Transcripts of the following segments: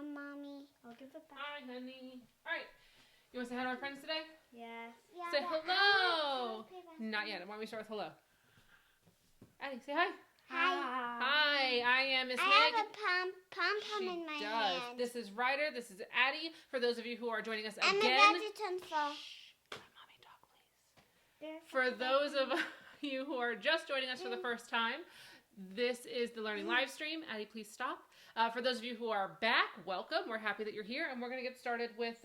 Mommy. I'll give it back. Hi, honey. All right. You want to say hi to our friends today? Yes. Yeah, say hello. Not yet. Why don't we start with hello? Addie, say hi. Hi, I am Miss Meg. I have a pom-pom in my hand. This is Ryder. This is Addie. For those of you who are joining us I'm again. about to turn full. Let Mommy talk, please. For those of you who are just joining us for the first time, this is the Learning live stream. Addie, please stop. For those of you who are back, welcome. We're happy that you're here, and we're going to get started with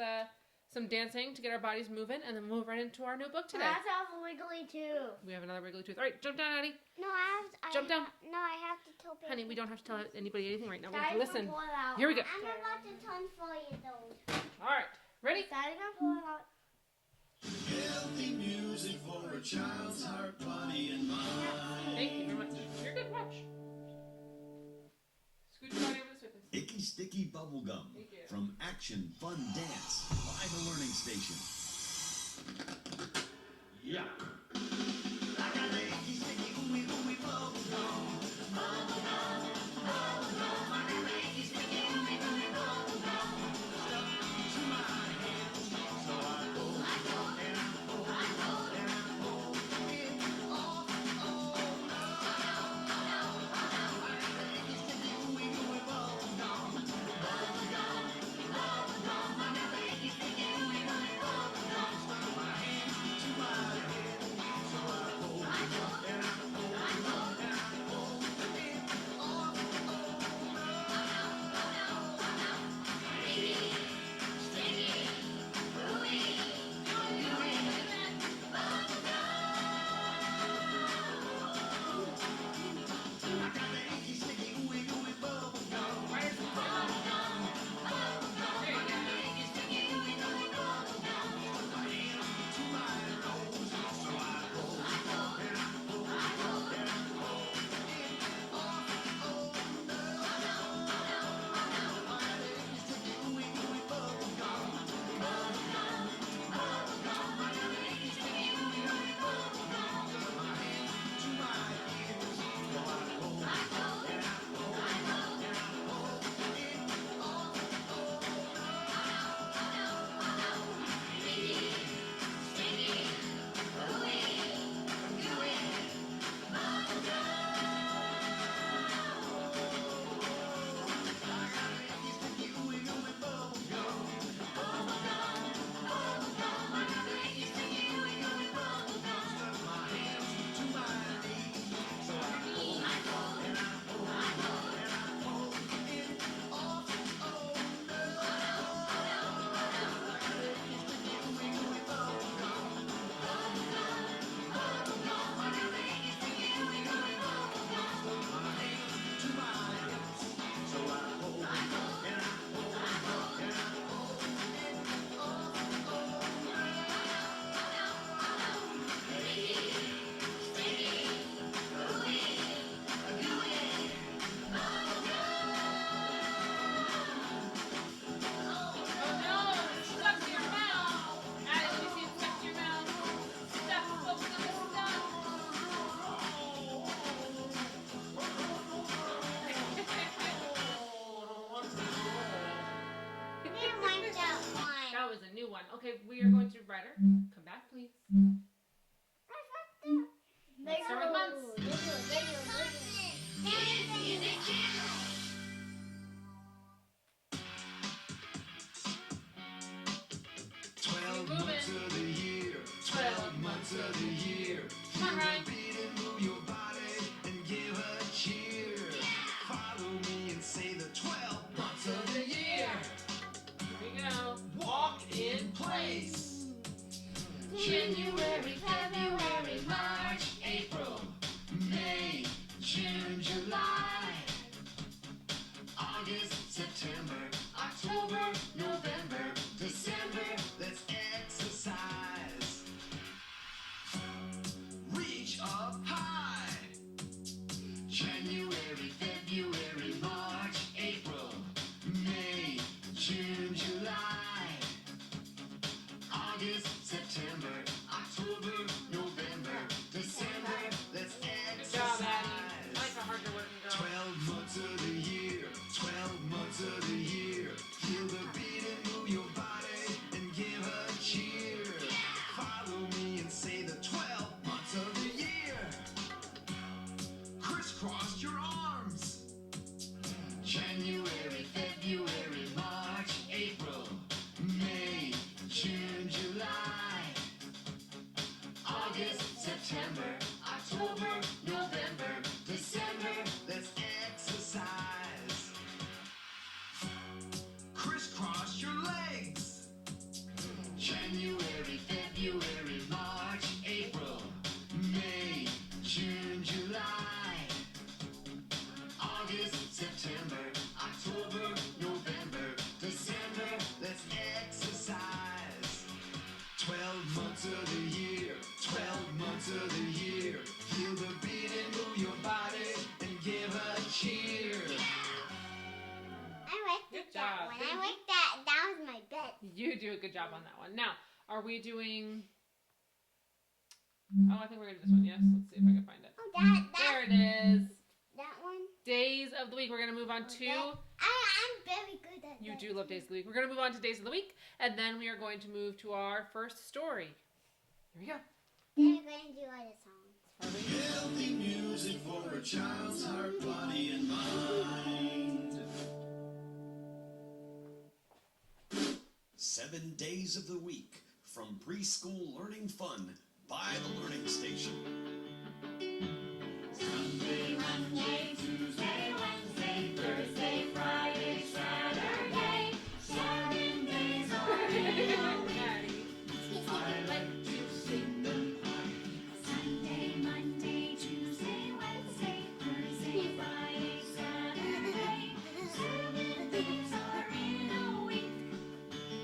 some dancing to get our bodies moving, and then move right into our new book today. That's a wiggly tooth. We have another wiggly tooth. All right, jump down, Addie. No, jump down. No, I have to tell people. Honey, we don't have to tell anybody anything right now. We have to listen. Here we go. I'm about to turn 4 years old. All right, ready? Daddy gonna pull it out. Healthy music for a child's heart, body, and mind. Thank you very much. You're good. Watch. Scoot your body over this with us. Icky Sticky Bubblegum from Action Fun Dance by the Learning Station. Yeah. I got the icky sticky ooey ooey bubblegum. Bubblegum, bubblegum. I got the icky sticky ooey ooey bubblegum. Stuck to my hands, so I go and I go and I go it off. Oh no, I got the icky sticky ooey ooey bubblegum. Bubblegum, bubblegum. I got the icky sticky ooey ooey bubblegum. Stuck my hands to my head, so I go and I go and I go it off. I got the icky sticky ooey ooey bubblegum. Bubblegum, bubblegum. I got the icky sticky ooey ooey bubblegum. Stuck my hand to my nose, so I go and I go and I go it off. Oh no, I got the icky sticky ooey ooey bubblegum. Bubblegum, bubblegum. I got the icky sticky ooey ooey bubblegum. Stuck my hand to my ears, so I go and I go and I go and I go it off. That was a new one. Okay, we are going to Ryder. Come back, please. Let's start with months. Months of the year, 12 months of the year. Come on, Ryan. Beat and move your body and give a cheer. Follow me and say the 12 months of the year. Here we go. Walk in place. January, February, March, April, May, June, July, August, September, October, November, December. Let's exercise. Reach up high. January, February, March, April, May, June, July, August, September, October. September, October, November, December, let's exercise. 12 months of the year, 12 months of the year. Feel the beat and move your body and give a cheer. I liked Good that job. one. I liked that. That was my bet. You do a good job on that one. Now, are we doing... Oh, I think we're going to do this one. Yes, let's see if I can find it. Oh, There it is. that one. Days of the week. We're going to move on to... I'm very good at You that do love too. days of the week. We're going to move on to days of the week, and then we are going to move to our first story. Here we go. Then we're going to do other songs. Are we? Healthy music for a child's heart, body, and mind. 7 days of the week from preschool learning fun by the Learning Station. Sunday, Monday, Tuesday, Wednesday, Thursday, Friday, Saturday. 7 days are in a week. I like to sing them quiet. Sunday, Monday, Tuesday, Wednesday, Thursday, Friday, Saturday. 7 days are in a week.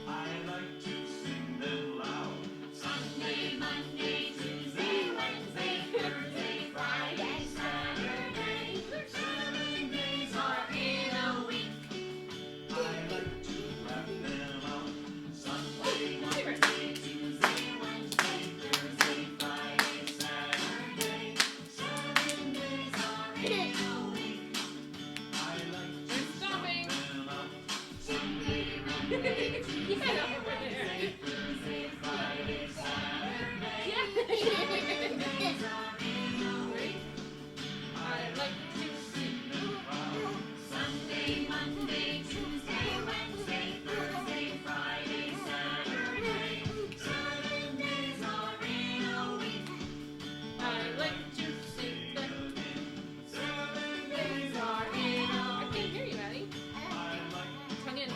I like to sing them loud. Sunday, Monday, Tuesday, Wednesday, Thursday, Friday, Saturday. 7 days are in a week. I like to rap them out. Sunday, Monday, Tuesday, Wednesday, Thursday, Friday, Saturday. 7 days are in a week. I like to We're stopping. them out. Sunday, Monday, Tuesday, Yeah, over there. Thursday, Friday, Saturday. Yeah. 7 days are in a week. I like to sing. Sunday, Monday, Tuesday, Wednesday, Thursday, Friday, Saturday. 7 days are in a week. I like to sing. 7 days are in a I can't hear you, Maddie. Tongue in.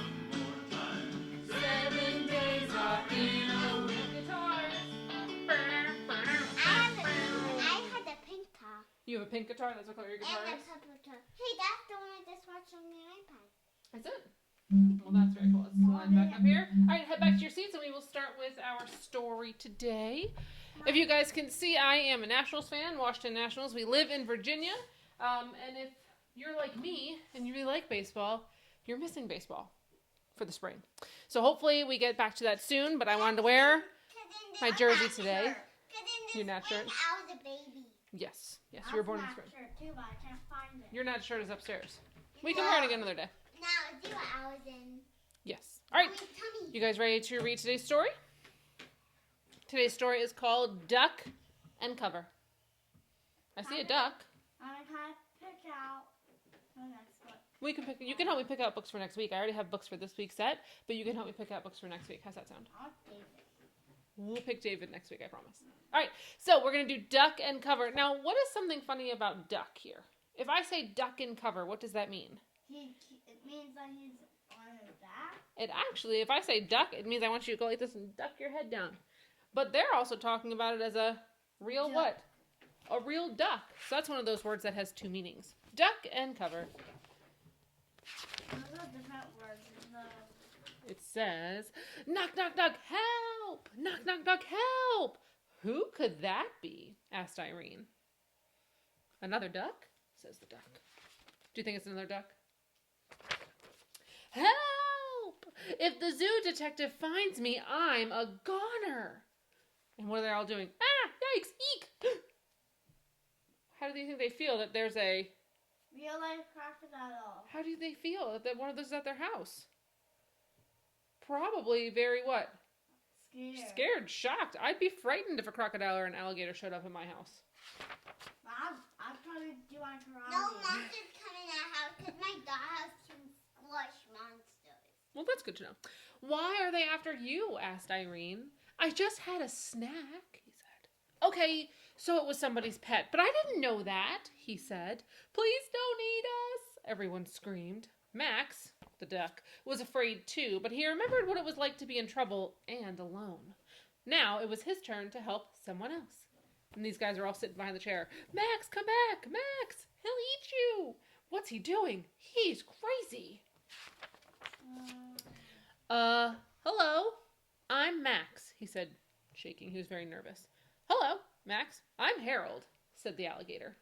7 days are in a week. Guitars. I had the pink top. You have a pink guitar? That's what color your guitar And the is? purple top. Hey, that's the one I just watched on the iPad. That's it. Well, that's very cool. Let's line back up here. All right, head back to your seats, and we will start with our story today. If you guys can see, I am a Nationals fan, Washington Nationals. We live in Virginia. And if you're like me and you really like baseball, you're missing baseball for the spring. So hopefully we get back to that soon, but I wanted to wear my jersey today. Your nat shirt? I was a baby. Yes, you were born in the spring. shirt too, but I can't find it. Your nat shirt is upstairs. We can wear it again another day. Now, do what I was in. Yes. All right. Tummy. You guys ready to read today's story? Today's story is called Duck and Cover. I see a duck. I'm going to pick out the next one. We can pick. You can help me pick out books for next week. I already have books for this week's set, but you can help me pick out books for next week. How's that sound? I'll save it. We'll pick David next week, I promise. All right, so we're going to do Duck and Cover. Now, what is something funny about duck here? If I say duck and cover, what does that mean? It means that he's on his back. It actually, if I say duck, it means I want you to go like this and duck your head down. But they're also talking about it as a real Duck. what? A real duck. So that's one of those words that has two meanings. Duck and cover. Those are different words. It says, knock, knock, knock, help! Knock, knock, knock, help! Who could that be? Asked Irene. Another duck? Says the duck. Do you think it's another duck? Help! If the zoo detective finds me, I'm a goner. And what are they all doing? Ah, yikes, eek! How do you think they feel that there's a... Real life crocodile. How do they feel that one of those is at their house? Probably very what? Scared, shocked. I'd be frightened if a crocodile or an alligator showed up in my house. I'd probably do on karate. No monsters come in our house because my dollhouse can squash monsters. Well, that's good to know. Why are they after you? Asked Irene. I just had a snack, he said. Okay, so it was somebody's pet, but I didn't know that, he said. Please don't eat us, everyone screamed. Max, the duck, was afraid too, but he remembered what it was like to be in trouble and alone. Now it was his turn to help someone else. And these guys are all sitting behind the chair. Max, come back! Max! He'll eat you! What's he doing? He's crazy. Hello. I'm Max, he said, shaking. He was very nervous. Hello, Max. I'm Harold, said the alligator.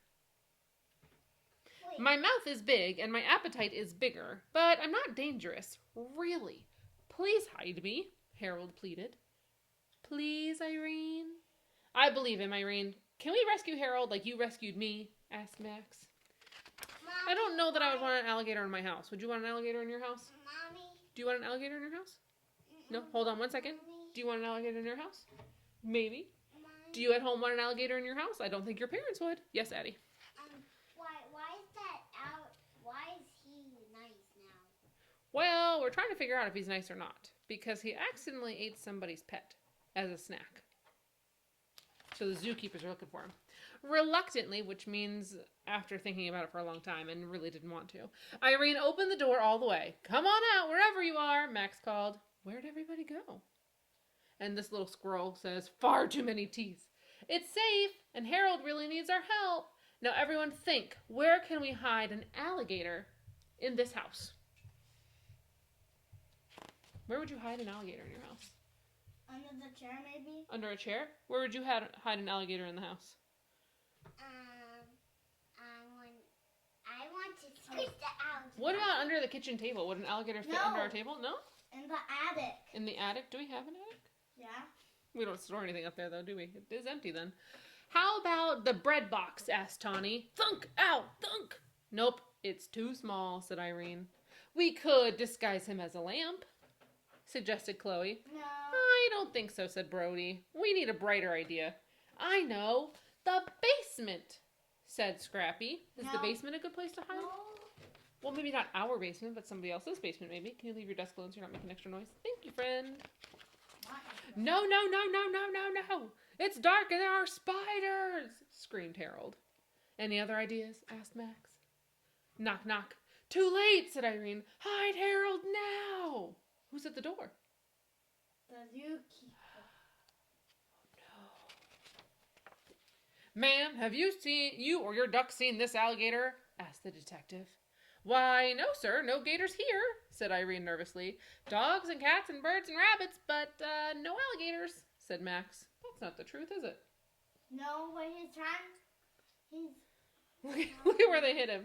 Wait. My mouth is big and my appetite is bigger, but I'm not dangerous. Really. Please hide me, Harold pleaded. Please, Irene? I believe him, Irene. Can we rescue Harold like you rescued me? Asked Max. Mommy, I don't know that I would want an alligator in my house. Would you want an alligator in your house? Mommy. Do you want an alligator in your house? No? Hold on one second. Mommy. Do you want an alligator in your house? Maybe. Mommy. Do you at home want an alligator in your house? I don't think your parents would. Yes, Addie. Why is that out? Why is he nice now? Well, we're trying to figure out if he's nice or not. Because he accidentally ate somebody's pet as a snack. So the zookeepers are looking for him. Reluctantly, which means after thinking about it for a long time and really didn't want to, Irene opened the door all the way. Come on out, wherever you are, Max called. Where'd everybody go? And this little squirrel says, far too many teeth. It's safe, and Harold really needs our help. Now everyone think, where can we hide an alligator in this house? Where would you hide an alligator in your house? Under the chair, maybe? Under a chair? Where would you hide an alligator in the house? I want to squeeze the alligator. What about under the kitchen table? Would an alligator fit under our table? No? In the attic. In the attic? Do we have an attic? Yeah. We don't store anything up there, though, do we? It is empty, then. How about the bread box? Asked Tawny. Thunk! Ow! Thunk! Nope, it's too small, said Irene. We could disguise him as a lamp, suggested Chloe. No. I don't think so, said Brody. We need a brighter idea. I know. The basement, said Scrappy. Is the No. basement a good place to hide? No. Well, maybe not our basement, but somebody else's basement, maybe. Can you leave your desk alone so you're not making extra noise? Thank you, friend. No, no, no, no, no, no, no. It's dark and there are spiders, screamed Harold. Any other ideas? Asked Max. Knock, knock. Too late, said Irene. Hide Harold now. Who's at the door? The zookeeper. Ma'am, have you or your duck seen this alligator? Asked the detective. Why, no, sir, no gators here, said Irene nervously. Dogs and cats and birds and rabbits, but no alligators, said Max. That's not the truth, is it? No, but Look at where they hit him.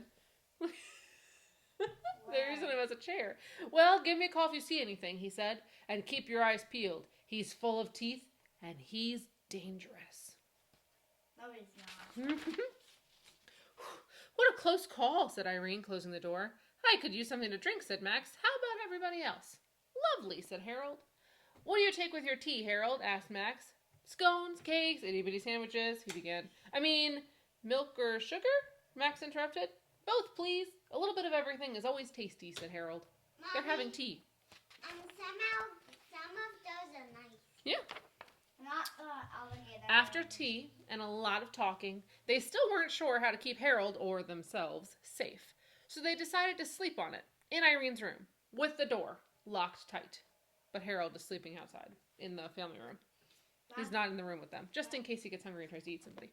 They're using him as a chair. Well, give me a call if you see anything, he said, and keep your eyes peeled. He's full of teeth, and he's dangerous. No, he's not. What a close call, said Irene, closing the door. I could use something to drink, said Max. How about everybody else? Lovely, said Harold. What do you take with your tea, Harold? Asked Max. Scones, cakes, itty-bitty sandwiches, he began. I mean, milk or sugar? Max interrupted. Both, please. A little bit of everything is always tasty, said Harold. Mommy, They're having tea. some of those are nice. Yeah. Not the alligator. After tea and a lot of talking, they still weren't sure how to keep Harold, or themselves, safe. So they decided to sleep on it, in Irene's room, with the door locked tight. But Harold is sleeping outside, in the family room. He's not in the room with them, just in case he gets hungry and tries to eat somebody.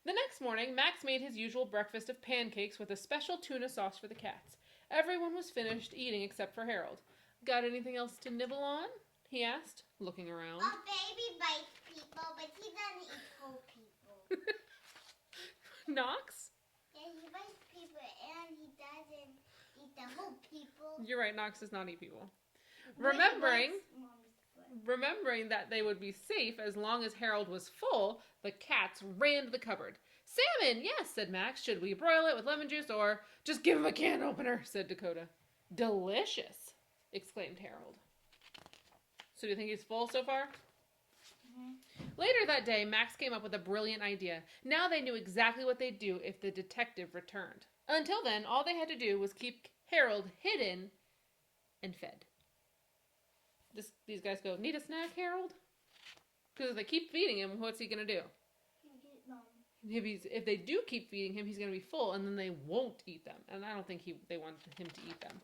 The next morning, Max made his usual breakfast of pancakes with a special tuna sauce for the cats. Everyone was finished eating except for Harold. Got anything else to nibble on? He asked, looking around. A baby bites people, but he doesn't eat whole people. Knox? Yeah, he bites people and he doesn't eat the whole people. You're right, Knox does not eat people. But he Remembering bites Mom's foot. that they would be safe as long as Harold was full, the cats ran to the cupboard. Salmon, yes, said Max. Should we broil it with lemon juice or just give him a can opener, said Dakota. Delicious, exclaimed Harold. So do you think he's full so far? Later that day, Max came up with a brilliant idea. Now they knew exactly what they'd do if the detective returned. Until then, all they had to do was keep Harold hidden and fed. These guys go, need a snack, Harold? Because if they keep feeding him, what's he going to do? If they do keep feeding him, he's going to be full, and then they won't eat them. And I don't think they want him to eat them.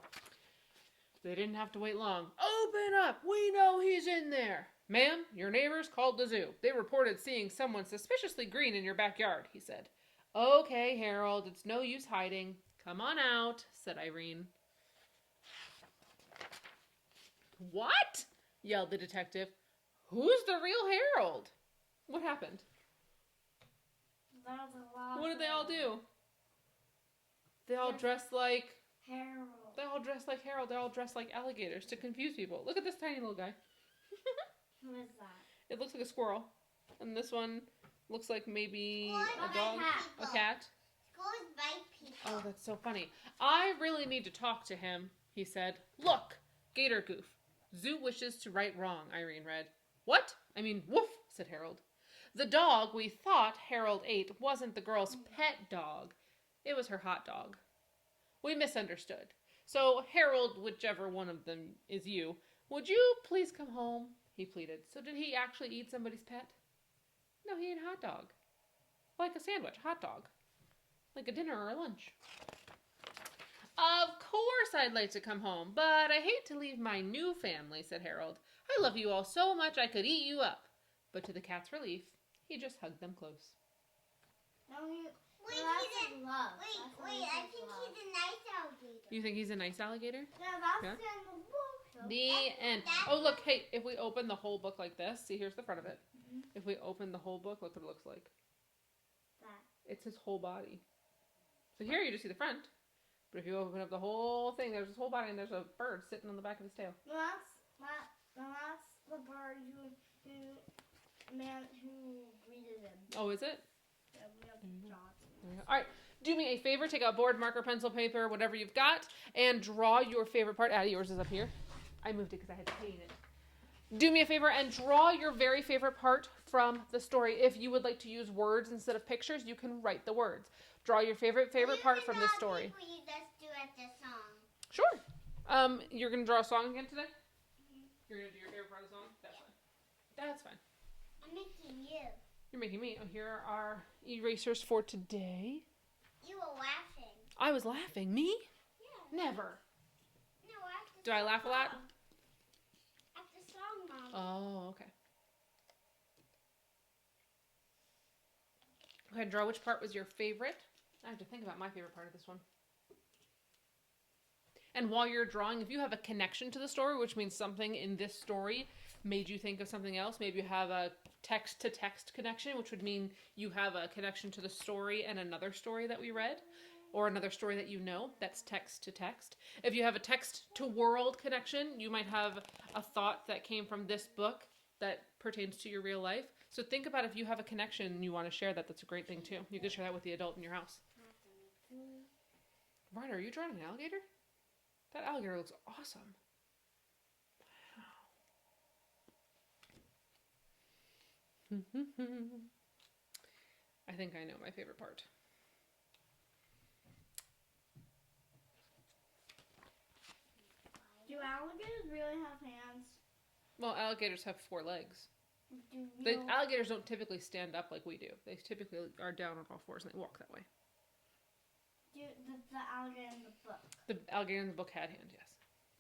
They didn't have to wait long. Open up! We know he's in there! Ma'am, your neighbors called the zoo. They reported seeing someone suspiciously green in your backyard, he said. Okay, Harold, it's no use hiding. Come on out, said Irene. What? Yelled the detective. Who's the real Harold? What happened? What did they all do? They all dressed like Harold. They all dressed like Harold. They're all dressed like alligators to confuse people. Look at this tiny little guy. Who is that? It looks like a squirrel. And this one looks like maybe Squirrels a dog, bite a cat. Squirrels bite people. Oh, that's so funny. I really need to talk to him, he said. Look, Gator Goof. Zoo wishes to right wrong, Irene read. What? I mean, woof, said Harold. The dog we thought Harold ate wasn't the girl's pet dog. It was her hot dog. We misunderstood. So, Harold, whichever one of them is you, would you please come home? He pleaded. So did he actually eat somebody's pet? No, he ate a hot dog. Like a sandwich, hot dog. Like a dinner or a lunch. Of course I'd like to come home, but I hate to leave my new family, said Harold. I love you all so much I could eat you up. But to the cat's relief, he just hugged them close. No, wait, I think he's a nice alligator. You think he's a nice alligator? Yeah, that's Yeah. in the book. The end. Oh, look, hey, if we open the whole book like this, see, here's the front of it. If we open the whole book, look what it looks like. That. It's his whole body. So here you just see the front. But if you open up the whole thing, there's his whole body and there's a bird sitting on the back of his tail. Well, that's the bird who greeted him. Oh, is it? Yeah, we have dots. All right. Do me a favor. Take out board, marker, pencil, paper, whatever you've got, and draw your favorite part. Addie, yours is up here. I moved it because I had to paint it. Do me a favor and draw your very favorite part from the story. If you would like to use words instead of pictures, you can write the words. Draw your favorite part from this story. What you just do at the song. Sure. You're going to draw a song again today? You're going to do your favorite part of the song? That's fine. That's fine. I'm making you. You're making me. Oh, here are our erasers for today. You were laughing. I was laughing. Me? Yeah. Never. No, after Do I laugh a lot? After song, Mom. Oh, okay. Okay, draw which part was your favorite. I have to think about my favorite part of this one. And while you're drawing, if you have a connection to the story, which means something in this story made you think of something else, maybe you have a text-to-text connection, which would mean you have a connection to the story and another story that we read, or another story that you know, that's text-to-text. If you have a text-to-world connection, you might have a thought that came from this book that pertains to your real life. So think about if you have a connection and you want to share that, that's a great thing too. You could share that with the adult in your house. Ryder, are you drawing an alligator? That alligator looks awesome. Wow. I think I know my favorite part. Do alligators really have hands? Well, alligators have 4 legs. Do The alligators don't typically stand up like we do. They typically are down on all 4s and they walk that way. the alligator in the book? The alligator in the book had hands, yes.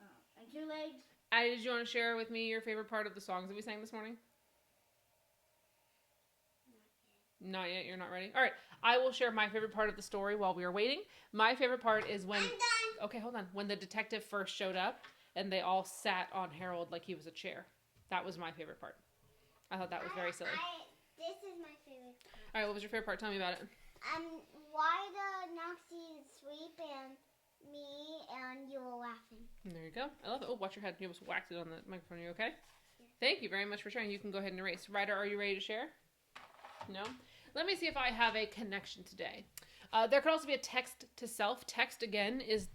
Oh, and 2 legs? Addie, did you want to share with me your favorite part of the songs that we sang this morning? Not yet. You're not ready? All right. I will share my favorite part of the story while we are waiting. My favorite part is when... I'm done. Okay, hold on. When the detective first showed up and they all sat on Harold like he was a chair. That was my favorite part. I thought that was very silly. This is my favorite part. All right, what was your favorite part? Tell me about it. Why the Nazi sweep and me and you were laughing. There you go. I love it. Oh, watch your head. You almost whacked it on the microphone. Are you okay? Yeah. Thank you very much for sharing. You can go ahead and erase. Ryder, are you ready to share? No? Let me see if I have a connection today. There could also be a text to self. Text, again, is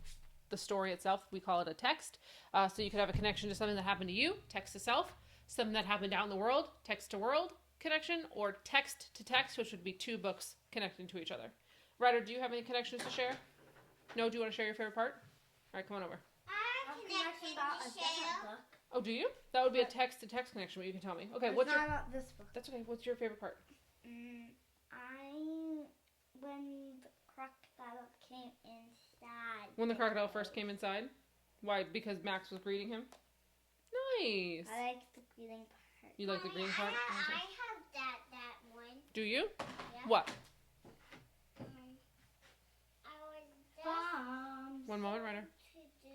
the story itself. We call it a text. So you could have a connection to something that happened to you, text to self. Something that happened out in the world, text to world connection, or text to text, which would be 2 books connecting to each other. Ryder, do you have any connections to share? No? Do you want to share your favorite part? All right, come on over. I have a connection about a different book. Oh, do you? That would be a text to text connection, but you can tell me. Okay, It's not about this book. That's okay. What's your favorite part? When the crocodile came inside. When the crocodile first came inside? Why? Because Max was greeting him? Nice. I like the greeting part. You like the green part? I have that one. Do you? Yeah. What? I was bombs. One moment, Ryder. To do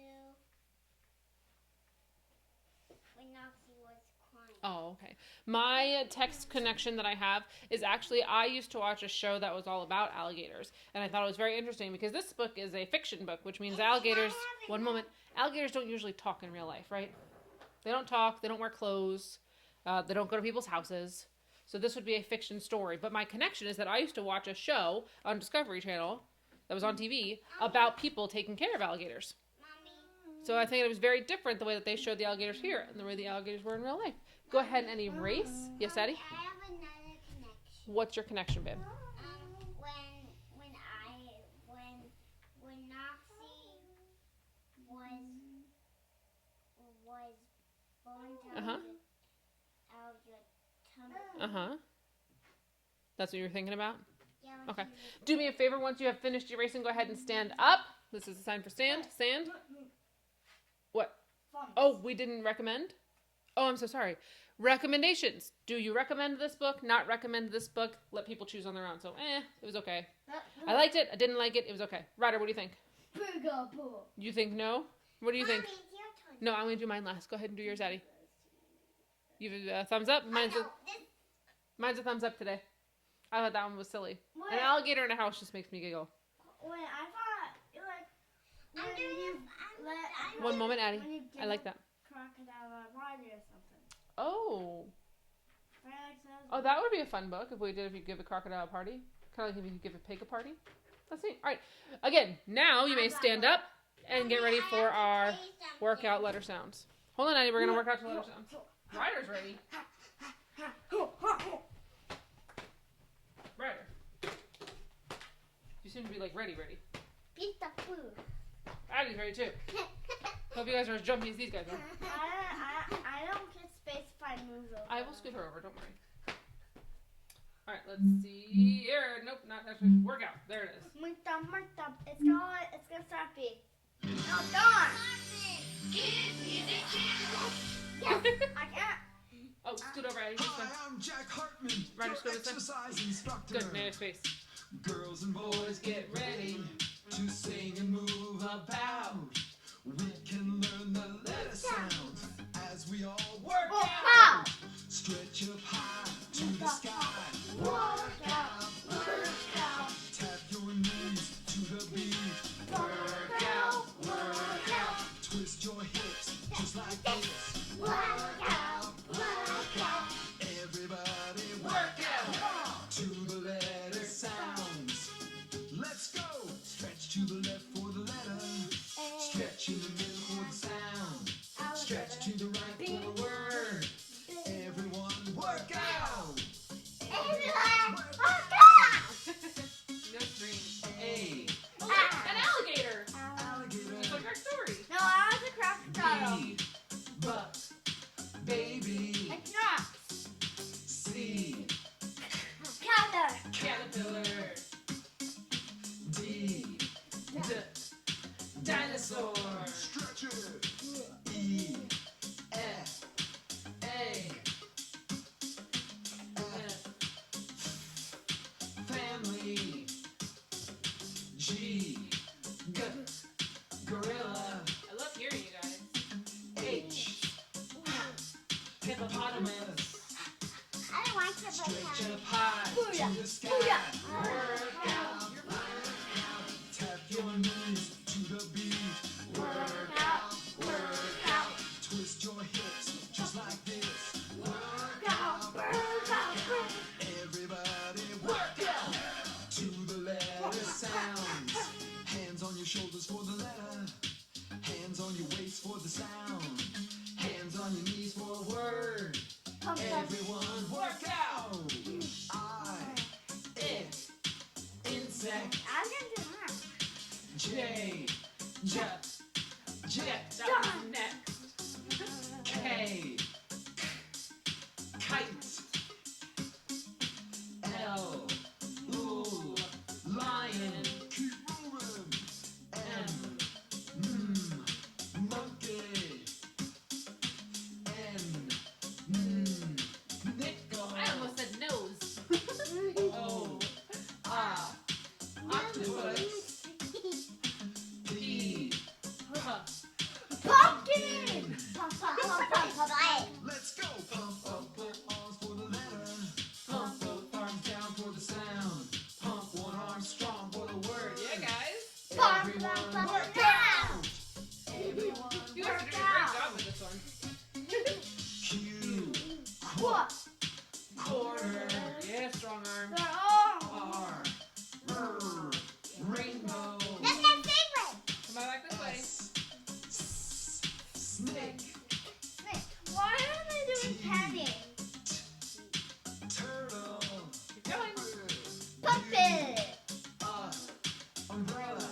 when Noxie was crying. Oh, okay. My text connection that I have is actually, I used to watch a show that was all about alligators. And I thought it was very interesting because this book is a fiction book, which means alligators, one moment, alligators don't usually talk in real life, right? They don't talk, they don't wear clothes, they don't go to people's houses. So this would be a fiction story. But my connection is that I used to watch a show on Discovery Channel that was on TV about people taking care of alligators. Mommy. So I think it was very different the way that they showed the alligators here and the way the alligators were in real life. Go ahead and erase. Yes, Eddie? I have another connection. What's your connection, babe? When Noxie was born out of your tummy. That's what you were thinking about? Yeah, Okay. Do me a favor, once you have finished erasing, go ahead and stand up. This is a sign for stand. Stand. What? Oh, we didn't recommend? Oh, I'm so sorry. Recommendations. Do you recommend this book? Not recommend this book? Let people choose on their own. So, it was okay. I liked it. I didn't like it. It was okay. Ryder, what do you think? You think no? What do you think? Mommy, it's your turn. No, I'm going to do mine last. Go ahead and do yours, Addie. You have a thumbs up? Mine's a thumbs up today. I thought that one was silly. An alligator in a house just makes me giggle. Wait, I thought I'm doing One moment, Addie. I like that. crocodile party or something. Oh. Oh, that would be a fun book if you give a crocodile a party. Kind of like if you give a pig a party. That's neat. All right. Again, now you may stand up and get ready for our workout letter sounds. Hold on, Addie. We're going to work out the letter sounds. Ryder's ready. Ryder. You seem to be like ready. Pizza food. Addie's ready too. Hope you guys are as jumpy as these guys are. I don't get space if I move over. I will scoot her over, don't worry. Alright, let's see here. Nope, not actually. Workout. There it is. It's gonna start being. No, darn! Yes, I can't. Oh, scoot over, Addie. This Hi, one. I'm Jack Hartman, Ryder, your scoot this way. exercise instructor. Good, native space. Girls and boys, get ready to sing and move about. We can learn the letter sounds as we all work out. Stretch up high to the sky. Work out. Tap your knees to the beat. Work out. Twist your hips just like this. Work out. Everybody work out to the letter sounds. Let's go. Stretch to the left for the letter. Stretch in the middle for the sound. Stretch to the right for the word. Everyone work out. No string. A. An alligator. Alligator. Just like our story. No, I was a crocodile. B. Butt. Baby. It's not. C. Color. Caterpillar. D. Dinosaur. Stretch it. E. F. A. F. Family. G. Gorilla. I love hearing you guys. H. Hippopotamus. I don't want to Stretch up high to the sky. Work out. Tap your knees to the beat. Work out. Twist your hips just like this. Work out. Everybody work out to the letter sounds. Hands on your shoulders for the letter. Hands on your waist for the sound. Hands on your knees for a word. Everyone work out. Insect. I'm gonna do that. J. Jet. That was next. K. Kite. L. Ooh. Lion. Keep moving. M. Monkey. N. Nickel. I almost said nose. O. Octopus. Snake. Snake. Why are they doing penny? Turtle. Keep going. Puppet. Umbrella.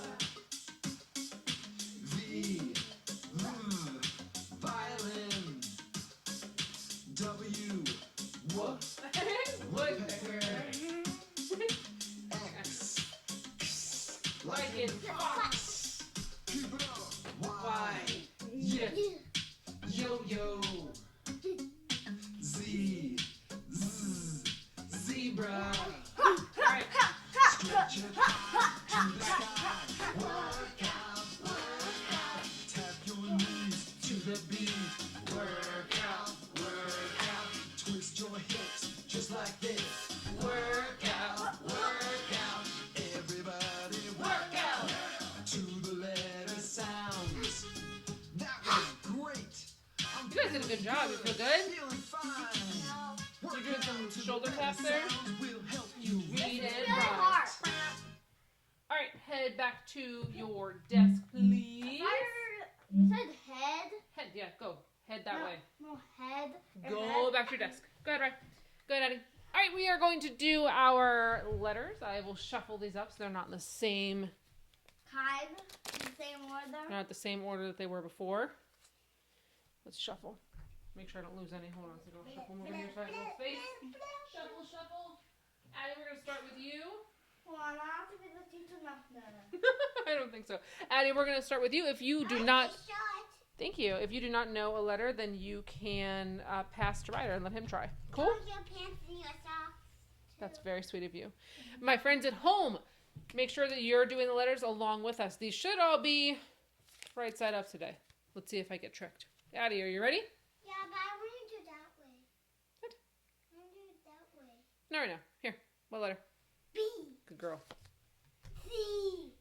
V. Violin. W. Woodpecker. X. Like in fox. Keep it up. Y. Yeah. Yo-yo. Z. Zebra. Alright. Stretch it out to the sky. Work out, work out. Tap your knees to the beat. Work out, work out. Twist your hips just like this. Work out, work out. Everybody work out to the letter sounds. That was great. You guys did a good job. You feel good? Feeling fine. You're doing some shoulder taps there. Will help you Read and Really write. hard. Alright, head back to your desk, please. You said head? Head, yeah, go. Head that way. No, head. Go back to your desk. Go ahead, Ryan. Go ahead, Addie. All right, we are going to do our letters. I will shuffle these up so they're not in the same. Kind. The same order. Not the same order that they were before. Let's shuffle. Make sure I don't lose any. Hold on a second. I'll shuffle them over here so I have a little space. Shuffle, shuffle. Addie, we're gonna start with you. Well, I have to be the teacher now. I don't think so. Addie, we're gonna start with you. If you do not, thank you. If you do not know a letter, then you can pass to Ryder and let him try. Cool. Put your pants in your socks. That's very sweet of you. My friends at home, make sure that you're doing the letters along with us. These should all be right side up today. Let's see if I get tricked. Addie, are you ready? Yeah, but I want to do that way. What? I want to do it that way. No, right now. Here. What letter? B. Good girl. C.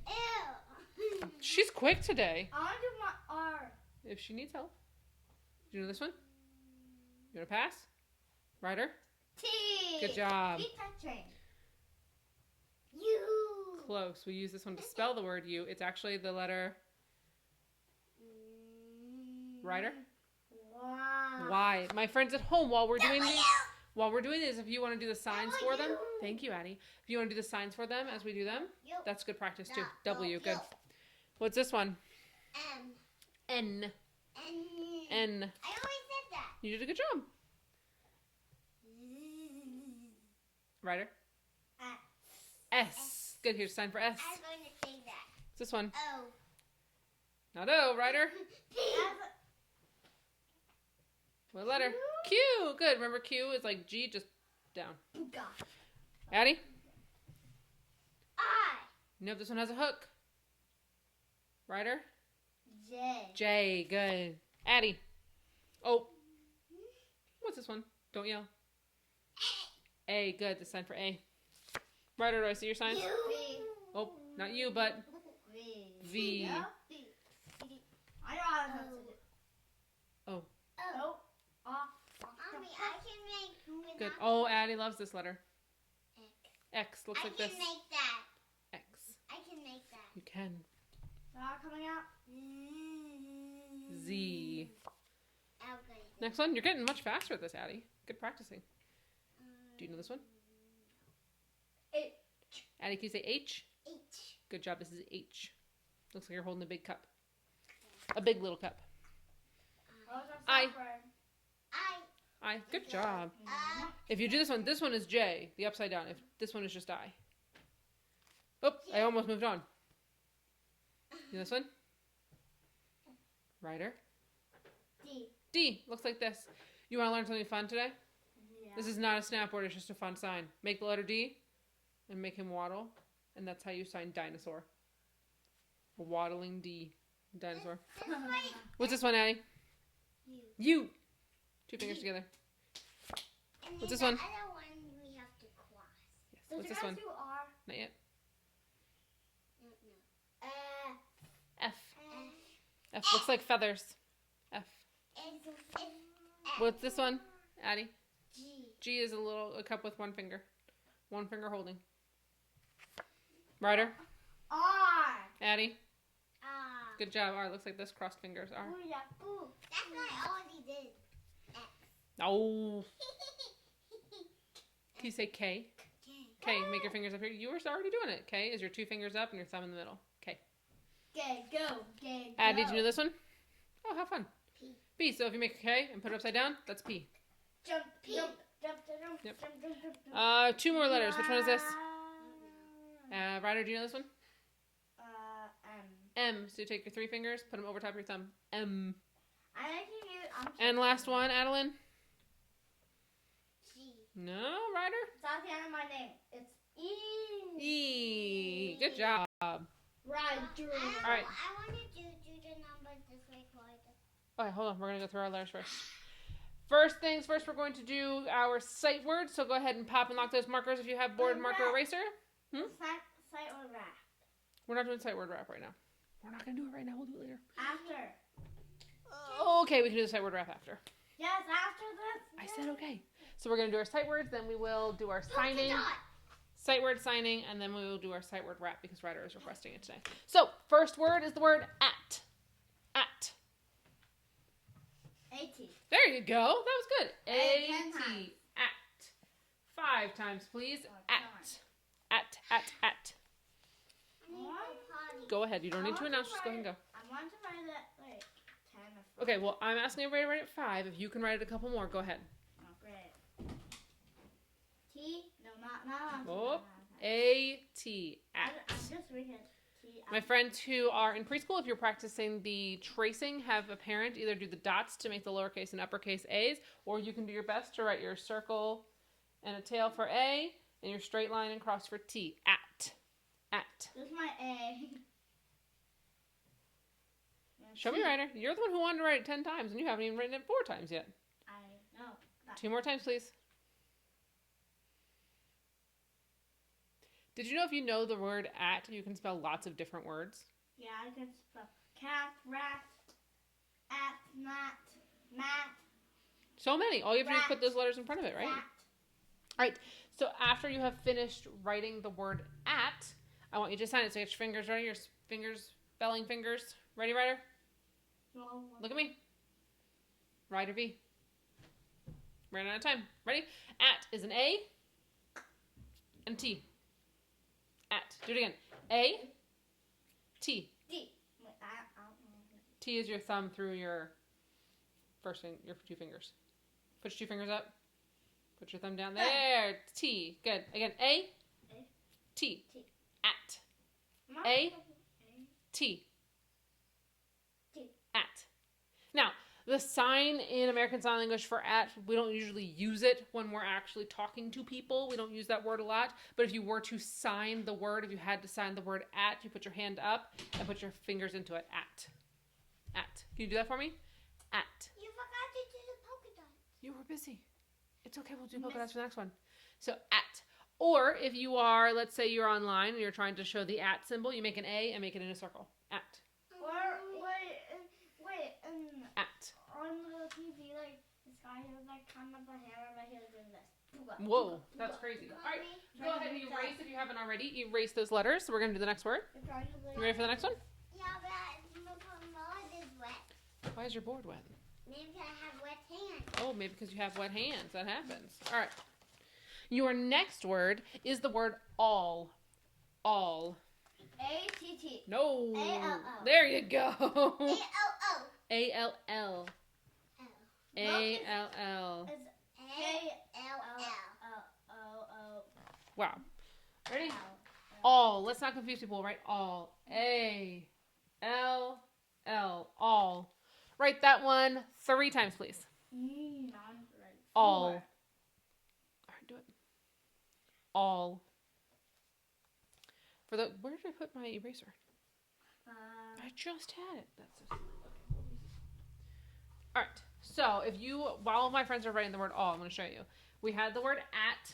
Ew. She's quick today. I want to do my R. If she needs help. Do you know this one? You want to pass? Ryder? T. Good job. Keep touching. U. Close. We use this one to spell the word you. It's actually the letter Ryder? Wow. Y. My friends at home, while we're doing this, if you want to do the signs for them, thank you, Addie. If you want to do the signs for them as we do them, that's good practice too. W, good. What's this one? M. N. N. N. I always said that. You did a good job. Ryder? S. Good. Here's a sign for S. I was going to say that. What's this one? O. Not O. Ryder? P. What letter? Q. Good. Remember Q is like G, just down. God. Addie? I. You know if this one has a hook? Ryder? J. J. Good. Addie? Oh. What's this one? Don't yell. A. Good. The sign for A. Ryder, do I see your signs? U. V. Oh, not you, but V. Yeah? V. I know how to do it. Oh. Oh. Mommy, I can make. Good. Oh, Addie loves this letter. X. X looks like I this. can make that. X. I can make that. You can. Coming out. Z. Okay. Next one. You're getting much faster at this, Addie. Good practicing. Do you know this one? H. Addie, can you say H? H. Good job. This is H. Looks like you're holding a big cup. A big little cup. I. I. Good job. If you do this one is J, the upside down. If this one is just I. Oh, I almost moved on. You know this one? Ryder? D. D. Looks like this. You want to learn something fun today? Yeah. This is not a snap word. It's just a fun sign. Make the letter D and make him waddle. And that's how you sign dinosaur. A waddling D. Dinosaur. What's this one, Addie? U. Two fingers together. What's this one? The other one we have to cross. Yes. What's this one? R? Not yet. No. F. F looks like feathers. F. What's this one, Addie? G. G is a cup with one finger. One finger holding. Ryder? R. Addie? Good job. All right, looks like this crossed fingers are. Ooh, yeah, ooh. That's what I already did. Oh. Can you say K? K, make your fingers up here. You were already doing it. K is your 2 fingers up and your thumb in the middle. K. Okay, go. Okay, go. Did you know this one? Oh, have fun. P. P. So if you make a K and put it upside down, that's P. Jump, jump, jump, jump, Yep. jump, jump, jump. 2 more letters. Which one is this? Ryder, do you know this one? M. So you take your 3 fingers, put them over top of your thumb. M. I like to use. And last one, Adeline. G. No, Ryder. It's not the end of my name. It's E. E. Good job. Roger. All right. I want to do the numbers this way, Clyde. Okay, hold on. We're going to go through our letters first. First things first, we're going to do our sight words. So go ahead and pop and lock those markers if you have board marker eraser. Sight or wrap. We're not doing sight word wrap right now. We're not going to do it right now. We'll do it later. After. Okay, we can do the sight word wrap after. Yes, after this. I said okay. So we're going to do our sight words, then we will do our signing. Sight word signing, and then we will do our sight word wrap because Ryder is requesting it today. So, first word is the word at. At. A-T. There you go. That was good. Hey, 10 A-T. times. At. 5 times, please. At. At. Go ahead. You don't need to announce. Just go ahead and go. I want to write it like 10 or 5. Okay, well, I'm asking everybody to write it 5. If you can write it a couple more, go ahead. Oh, great. T? No, not Oh, A-T. At. I'm just reading T. My friends who are in preschool, if you're practicing the tracing, have a parent either do the dots to make the lowercase and uppercase A's, or you can do your best to write your circle and a tail for A, and your straight line and cross for T. At. At. This is my A. Show me, Ryder. You're the one who wanted to write it 10 times, and you haven't even written it 4 times yet. I know. 2 more times, please. Did you know if you know the word at, you can spell lots of different words? Yeah, I can spell cat, rat, mat. So many. All you have to do is put Rat. those letters in front of it, right? Rat. All right. So after you have finished writing the word at, I want you to sign it. So get your fingers ready. Your fingers, spelling fingers. Ready, Ryder? No. Look at me. Ryder V. Ran out of time. Ready? At is an A and T. At. Do it again. A. T. D. Wait, I don't know. T is your thumb through your your 2 fingers. Put your 2 fingers up. Put your thumb down there. T. Good. Again. A. T. T. At. Mom, A. T. T. At. Now, the sign in American Sign Language for at, we don't usually use it when we're actually talking to people. We don't use that word a lot. But if you were to sign the word, if you had to sign the word at, you put your hand up and put your fingers into it. At. At. Can you do that for me? At. You forgot to do the polka dots. You were busy. It's okay. We'll do polka dots for the next one. So, at. Or if you are, let's say you're online and you're trying to show the at symbol, you make an A and make it in a circle. At. Or wait, At. on the TV, like this guy has like kind of a hair right here doing this. Whoa, that's crazy. All right, go ahead and erase if you haven't already. Erase those letters. So we're going to do the next word. You ready for the next one? Yeah, but my mouth is wet. Why is your board wet? Maybe I have wet hands. Oh, maybe because you have wet hands. That happens. All right. Your next word is the word all. All. A-T-T. No. A-L-L. There you go. A-L-O. A-L-L. L. A-L-L. It's A-L-L. Wow. Ready? All. Let's not confuse people, right? All. A-L-L. All. Write that one 3 times, please. All. All right, do it. All. For the where did I put my eraser? I just had it. That's so silly. Okay. All right. So if you, while my friends are writing the word all, I'm going to show you. We had the word at,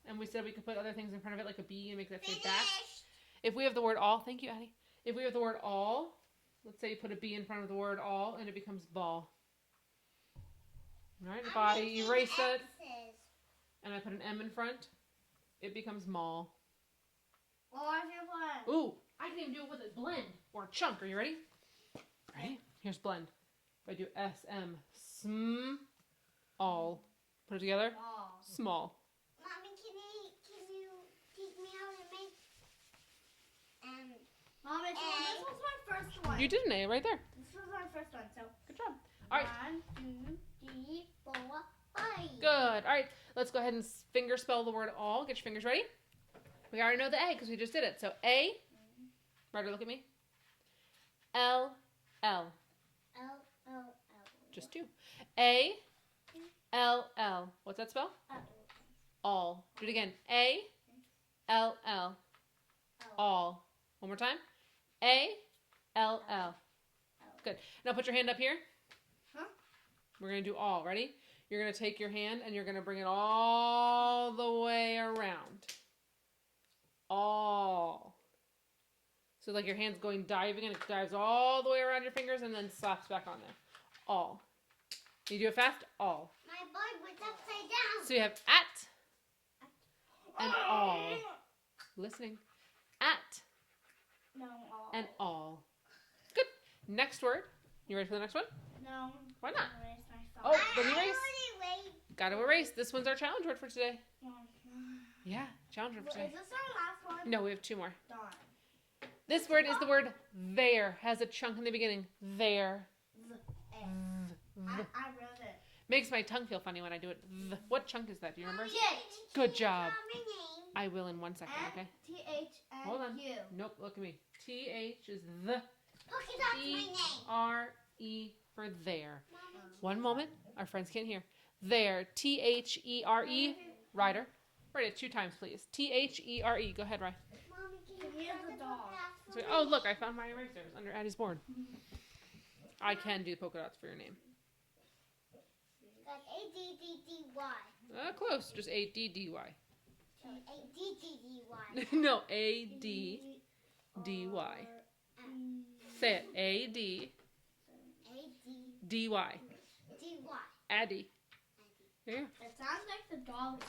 and we said we could put other things in front of it, like a B, and make that say back. If we have the word all, thank you, Addie. If we have the word all, let's say you put a B in front of the word all, and it becomes ball. All right, the body, erase it, and I put an M in front, it becomes mall. Or if you put... Ooh, I can even do it with a blend or a chunk. Are you ready? Ready? Here's blend. If I do S-M, sm, all. Put it together. Small. Mommy, can you teach me how to make Mom, this was my first one. You did an A right there. This was my first one, so Good job. All right. 1, 2, 3, 4, 5. Good. All right. Let's go ahead and finger spell the word all. Get your fingers ready. We already know the A because we just did it. So A. Ryder, look at me. L. L. L, L, L. Just 2. A. L. L. What's that spell? All. Do it again. A. L. L. All. One more time. A. L. L. Good. Now put your hand up here. Huh? We're going to do all. Ready? You're going to take your hand and you're going to bring it all the way around. All. So like your hand's going diving and it dives all the way around your fingers and then slaps back on there. All. You do it fast? All. My board was upside down. So you have at and all. Listening. At No, all. and all. Good. Next word. You ready for the next one? No. Why not? Erase my Oh, phone. then erase. Wait. Got to erase. This one's our challenge word for today. No. Yeah, challenge word for Is today. this our last one? No, we have 2 more. Darn. This word is the word there. Has a chunk in the beginning. There. I wrote it. Makes my tongue feel funny when I do it. What chunk is that? Do you remember? J. Good job. My name. I will in 1 second, okay? T-H-N-U. Hold on. Nope, look at me. T-H is the. Polka dot's my name. E-R-E for there. Mommy. 1 moment. Our friends can't hear. There. T-H-E-R-E. Ryder. Write it 2 times, please. T-H-E-R-E. Go ahead, Ry. Mommy, can you get the dog? Oh, look, I found my eraser. It's under Addie's board. I can do polka dots for your name. That's A-D-D-D-Y. Close. Just A-D-D-Y. A-D-D-D-Y. No, A-D-D-Y. Say it. A-D-D-Y. A-D-D-Y. Addie. Here. It sounds like the dog.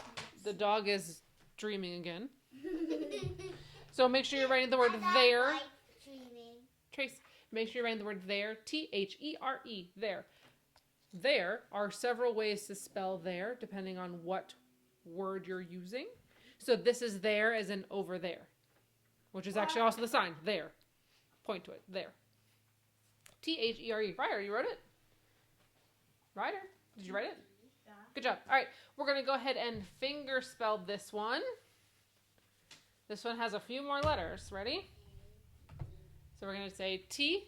The dog is dreaming again. So make sure you're writing the word My dog there. likes dreaming. Trace, make sure you're writing the word there. T-H-E-R-E. There. There are several ways to spell there, depending on what word you're using. So this is there as in over there, which is actually also the sign. There. Point to it. There. T-H-E-R-E. Ryder, you wrote it? Ryder, did you write it? Yeah. Good job. All right, we're going to go ahead and finger spell this one. This one has a few more letters. Ready? So we're going to say T-H-E-E.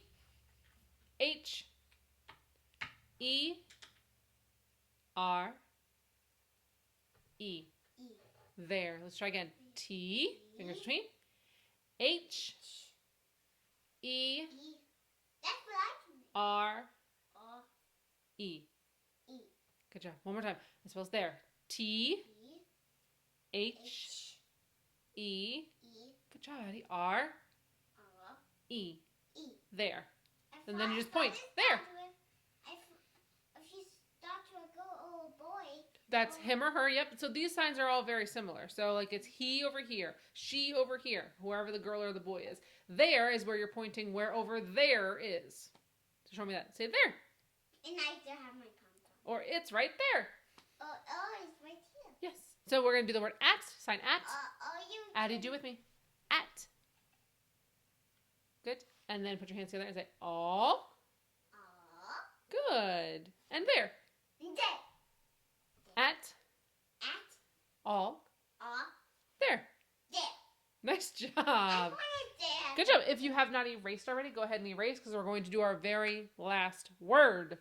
E. There. Let's try again. T, fingers between. H, E, E. That's what I can do. R, O. E. E. Good job. One more time. It spells there. T, E. H, H. E. E. Good job, Eddie. R, R. E. E. There. If And then you I just point. start There. with- If she starts with a girl or a boy. That's him or her. Yep. So these signs are all very similar. So like it's he over here, she over here, whoever the girl or the boy is. There is where you're pointing where over there is. So show me that. Say there. And I still have my pom-pom. Or it's right there. Oh, it's right here. Yes. So we're going to do the word at. Sign at. You. Addie, do it with me. At. Good. And then put your hands together and say all. Good. And there. There. At. At. All. There. There. Nice I job. want it there. Good job. If you have not erased already, go ahead and erase because we're going to do our very last word.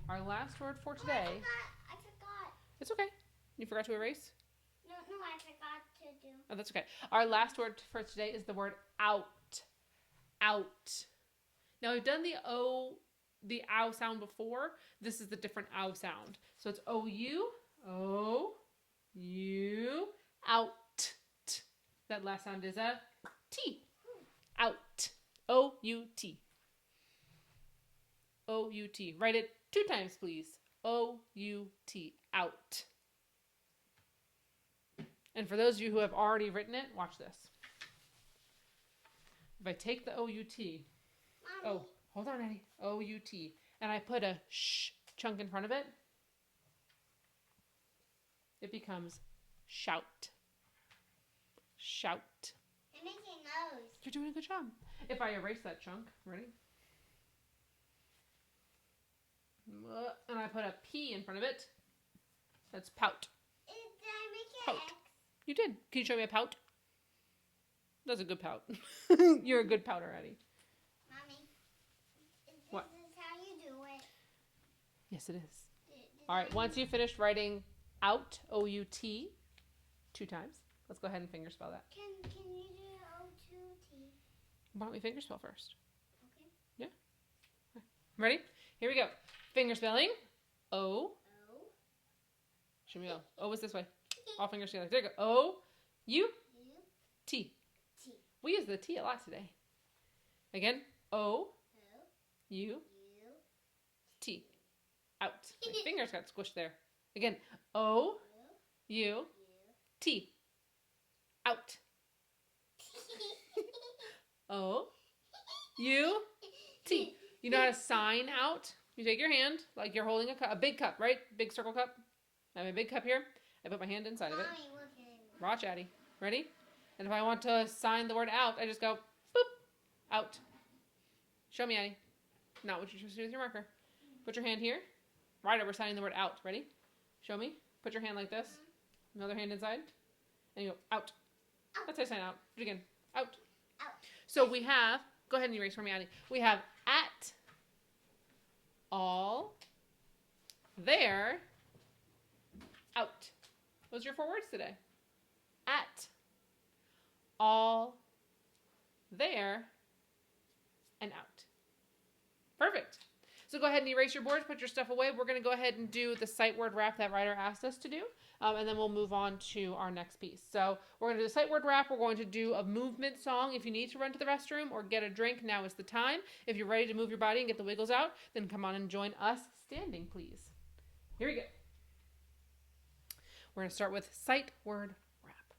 Our last word for today. I forgot. It's okay. You forgot to erase? No, I forgot to do. Oh, that's okay. Our last word for today is the word out. Out. Now we've done the O, the ow sound before. This is the different ow sound. So it's O-U, O-U, out. That last sound is a T. Out. O-U-T. O-U-T. Write it 2 times, please. O-U-T. Out. And for those of you who have already written it, watch this. If I take the O-U-T. Mommy. Oh, hold on, Eddie. O-U-T. And I put a sh chunk in front of it. It becomes shout. Shout. I'm making nose. You're doing a good job. If I erase that chunk, ready? And I put a P in front of it. That's pout. Did I make it Pout. X? You did. Can you show me a pout? That's a good pout. You're a good pouter, Eddie. Mommy, What? this is how you do it. Yes, it is. Did All right. I- Once you finished writing out, O-U-T, 2 times. Let's go ahead and fingerspell that. Can you do O2T? Why don't we fingerspell first? Okay. Yeah. Ready? Here we go. Fingerspelling. O. O. Show me O. O is this way. All fingers together. There you go. O-U-T. U. T. We use the T a lot today. Again. O. O-U-T. U. Out. My fingers got squished there. Again. U. O-U-T. Out. O-U-T. You know how to sign out? You take your hand, like you're holding a big cup, right? Big circle cup. I have a big cup here. I put my hand inside of it. Mommy, look at me. Watch, Addie. Ready? And if I want to sign the word out, I just go, boop, out. Show me, Addie. Not what you're supposed to do with your marker. Put your hand here. Right over signing the word out. Ready? Show me. Put your hand like this. Another hand inside. And you go, out. That's how I sign out. Do it again. Out. Out. So we have, go ahead and erase for me, Addie. We have at, all, there, out. Those are your 4 words today. At, all, there, and out. Perfect. So go ahead and erase your boards, put your stuff away. We're going to go ahead and do the sight word wrap that Ryder asked us to do, and then we'll move on to our next piece. So we're going to do the sight word wrap. We're going to do a movement song. If you need to run to the restroom or get a drink, now is the time. If you're ready to move your body and get the wiggles out, then come on and join us standing, please. Here we go. We're going to start with sight word wrap.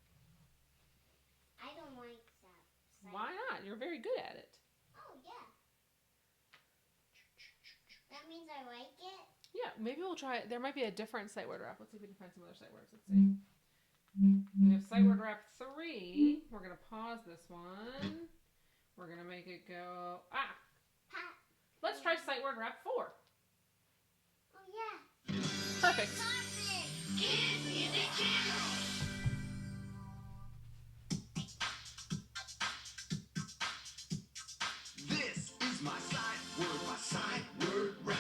I don't like that. Why not? You're very good at it. Oh, yeah. That means I like it. Yeah, maybe we'll try it. There might be a different sight word wrap. Let's see if we can find some other sight words. Let's see. We have sight word wrap 3. We're going to pause this one. We're going to make it go, Ha. Let's try sight word wrap 4. Oh, yeah. Perfect. This is my sight word rap.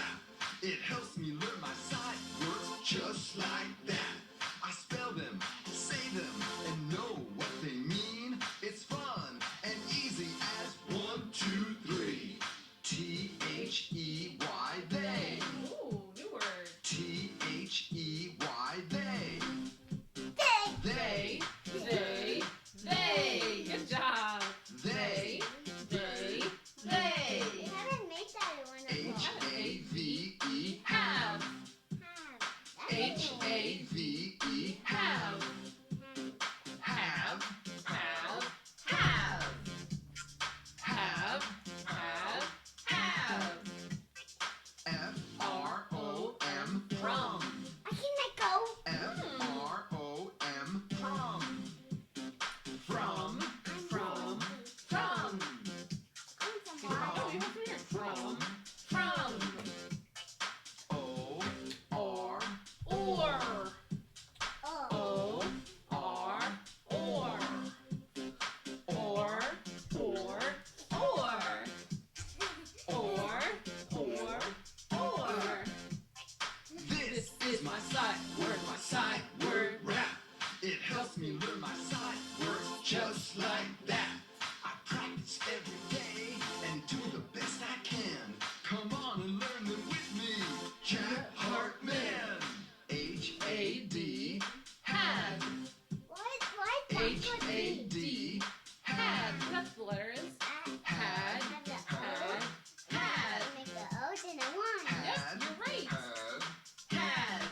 It helps me learn my sight words just like that. I spell them, say them, and know what they mean. It's fun and easy as 1, 2, 3. T-H-E-Y, they. Ooh, new word. T-H-E-Y, they. They. They. Good job. They. They. We haven't made that in one of those. H-A-V-E. Have. Have. That's a new one. H-A-V-E. Have. Have. Have. Have. F-R-O-M. Prom. I can let go. F-R-O-M. Prom. From. From. I'm Oh, somebody. you have to hear. From. From. O-R. Or. Oh. O-R. Or. Or. Or. This is my sight word rap. It helps me learn my sight words just like that. I practice every day and do the best I can. Come on and learn them with me. Jack Hartman. H-A-D. Had. What? That's what it H-A-D. Had. That's the letter is. means. Had. Have the O. Had. I make the O's and a one. Had. You're right. Had. Had.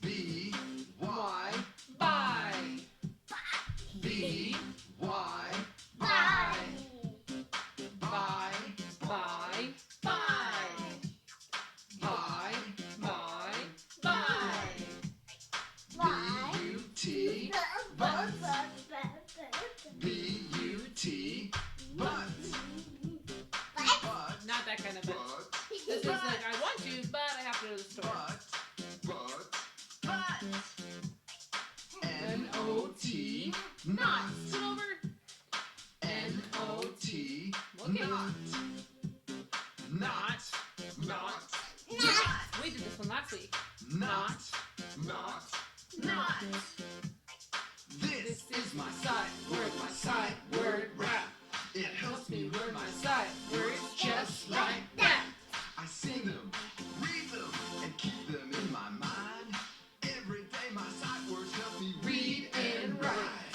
B-Y. By. B-Y. By. By. By. This is like, I want to, but I have to go to the store. But. N-O-T. Not. Scoot over. N-O-T. Okay. Not. We did this one last week. Not. This is my sight word rap. It helps me learn my sight words just like that. I sing them, read them, and keep them in my mind. Every day my sight words help me read and write.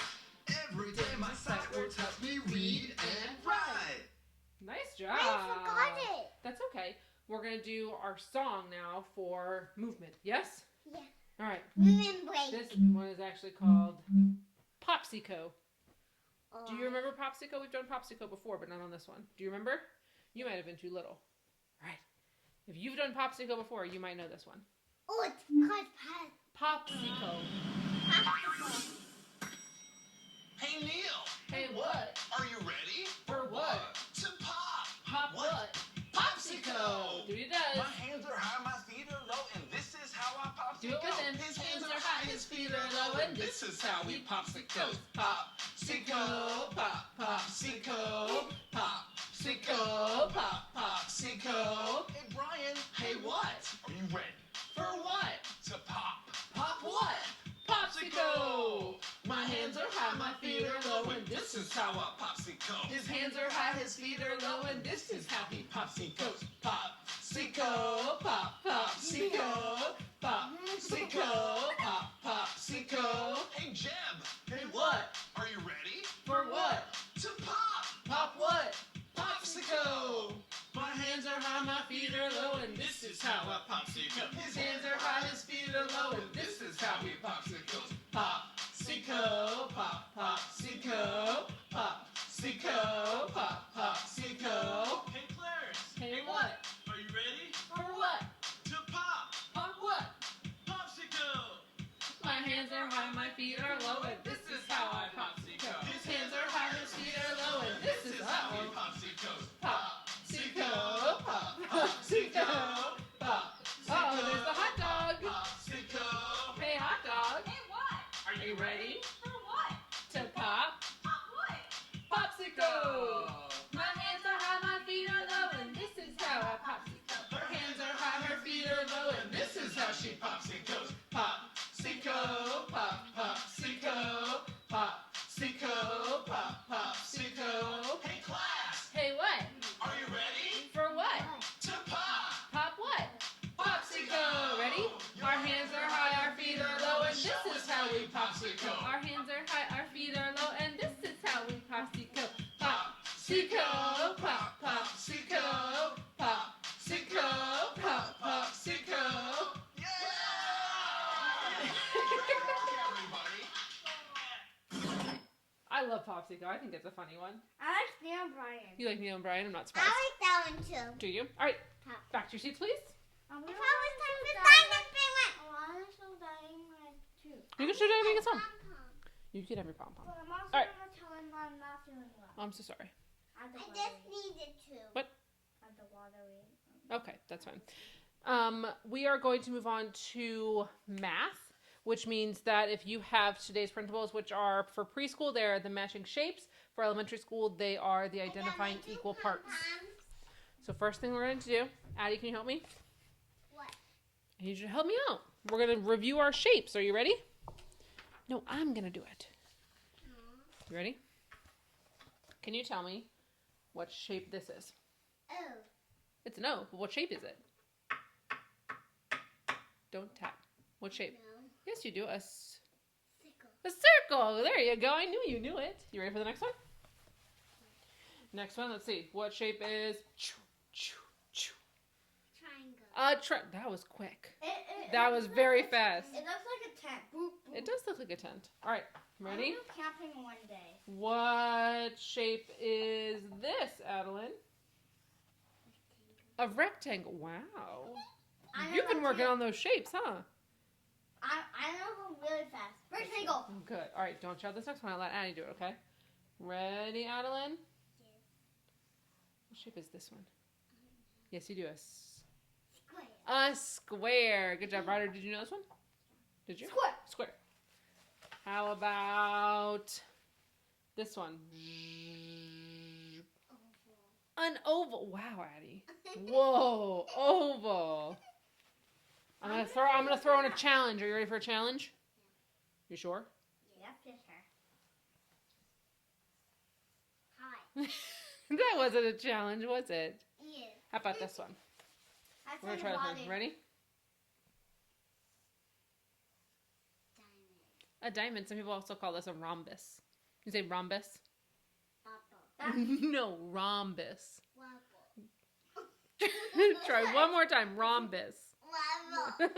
Every day my sight words help me read and write. Nice job. I forgot it. That's okay. We're going to do our song now for movement. Yes? Yeah. All right. Moving break. This one is actually called Popsico. Do you remember Popsico? We've done Popsico before, but not on this one. Do you remember? You might have been too little. All right. If you've done Popsico before, you might know this one. Oh, it's called Popsico. Popsicle. Hey Neil, Hey, what? are you ready? For what? To pop. Pop what? Popsicle. Dude, he does. My hands are high, my feet are low, and this is how I popsicle. Do it with him. His hands are high, his feet are low, and this is how we popsicle. Popsicle, pop, popsicle, popsicle, pop, popsicle. Hey Brian. Hey what? Are you ready? For what? To pop. Pop what? Popsicle. My hands are high, my feet are low, and this is how I popsicle. His hands are high, his feet are low, and this is how he popsicles. Popsicle, pop, popsicle, popsicle, pop, popsicle. Hey Jeb. Hey what? Are you ready? For what? To pop. Pop what? Popsicle. My hands are high, my feet are low, and this is how I popsicle. His hands are high, his feet are low, and this is how he popsicles. Popsicle, pop, popsicle, popsicle, pop, popsicle. Hey Clarence. Hey, what? Are you ready? For what? To pop. Pop what? Popsicle. My hands are high, my feet are low, and this is how I popsicle. His hands are high, his feet are low, and this is how he popsicles. Popsicle, pop, popsicle, popsicle. Oh, there's the hot dog. Popsicle. Hey, hot dog. Hey, what? Are you ready For what? to pop? Pop what? Popsicle. My hands are high, my feet are low, and this is how I popsicle. Her hands are high, her feet are low, and this is how she popsicles. Popsicle, pop, popsicle, popsicle, pop, popsicle. Hey class, Hey, what? are you ready? For what? To pop. Pop what? Popsicle. Ready? Our hands are high, our feet are low, and this is how we popsicle. Our hands are high, our feet are low, and this is how we popsicle. Popsicle, pop, popsicle, popsicle, pop, popsicle. Yeah! Everybody. I love Popsicle. I think it's a funny one. I like Neil Brian. You like Neil and Brian? I'm not I surprised. like that one too. Do you? All right. Pop. Back to your seats, please. If I was time to find this thing went. Oh, I'm still dying like two. You can show everything it's on. You get every pom pom. But I'm also All right. gonna tell him I'm not feeling well. I'm so sorry. I just needed to. What? I had the water in. Okay, that's fine. We are going to move on to math, which means that if you have today's printables, which are for preschool, they're the matching shapes. For elementary school, they are the identifying equal parts. So first thing we're going to do, Addie, can you help me? What? I need you to help me out. We're going to review our shapes. Are you ready? No, I'm going to do it. You ready? Can you tell me what shape this is? Oh. It's an O, but what shape is it? Don't tap. What shape? No. Yes, you do. Sickle. A circle. There you go. I knew you knew it. You ready for the next one? Next one. Let's see. What shape is? Triangle. That was quick. It That was very fast. It looks like a tent. Boop, boop. It does look like a tent. All right. Ready? I'm gonna camping one day. What shape is this, Adeline? A rectangle. Wow. You've been working on those shapes, huh? I know them really fast. Rectangle. Oh, good. All right. Don't shout this next one. I'll let Annie do it, okay? Ready, Adeline? Yes. What shape is this one? Yes, you do. Square. A square. Good job, Ryder. Did you know this one? Did you? Square. Square. How about this one? An oval. Wow, Addie. Whoa, oval. I'm gonna throw in a challenge. Are you ready for a challenge? You sure? Yep, yes, sir. Hi. That wasn't a challenge, was it? Yes. How about this one? We're gonna try this one. Ready? A diamond. Some people also call this a rhombus. You say rhombus? No, rhombus. Try one more time. Rhombus. All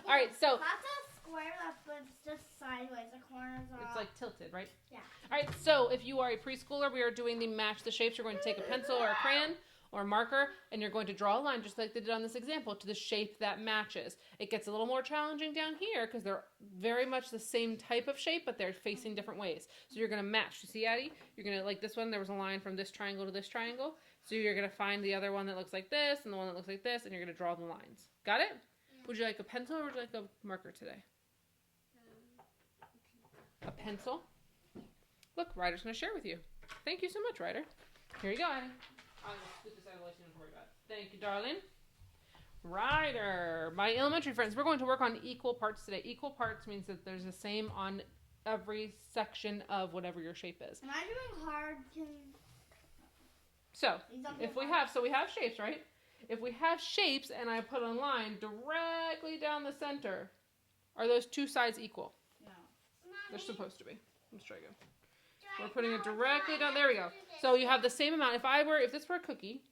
right, so That's a square that's just sideways. The corners are it's like tilted, right? Yeah. All right, so if you are a preschooler, we are doing the match the shapes. You're going to take a pencil or a crayon or a marker, and you're going to draw a line, just like they did on this example, to the shape that matches. It gets a little more challenging down here because they're very much the same type of shape, but they're facing different ways. So you're going to match. You see, Addie? You're going to, like this one, there was a line from this triangle to this triangle. So you're going to find the other one that looks like this and the one that looks like this, and you're going to draw the lines. Got it? Yeah. Would you like a pencil or would you like a marker today? A pencil? Look, Ryder's going to share with you. Thank you so much, Ryder. Here you go, Addie. I'll just put this out of the way so you don't worry about it. Thank you, darling. Ryder. My elementary friends, we're going to work on equal parts today. Equal parts means that there's the same on every section of whatever your shape is. Am I doing hard? So, if we have, we have shapes, right? If we have shapes and I put a line directly down the center, are those two sides equal? No. They're supposed to be. Let's try again. We're putting it directly down. There we go. So you have the same amount. If this were a cookie,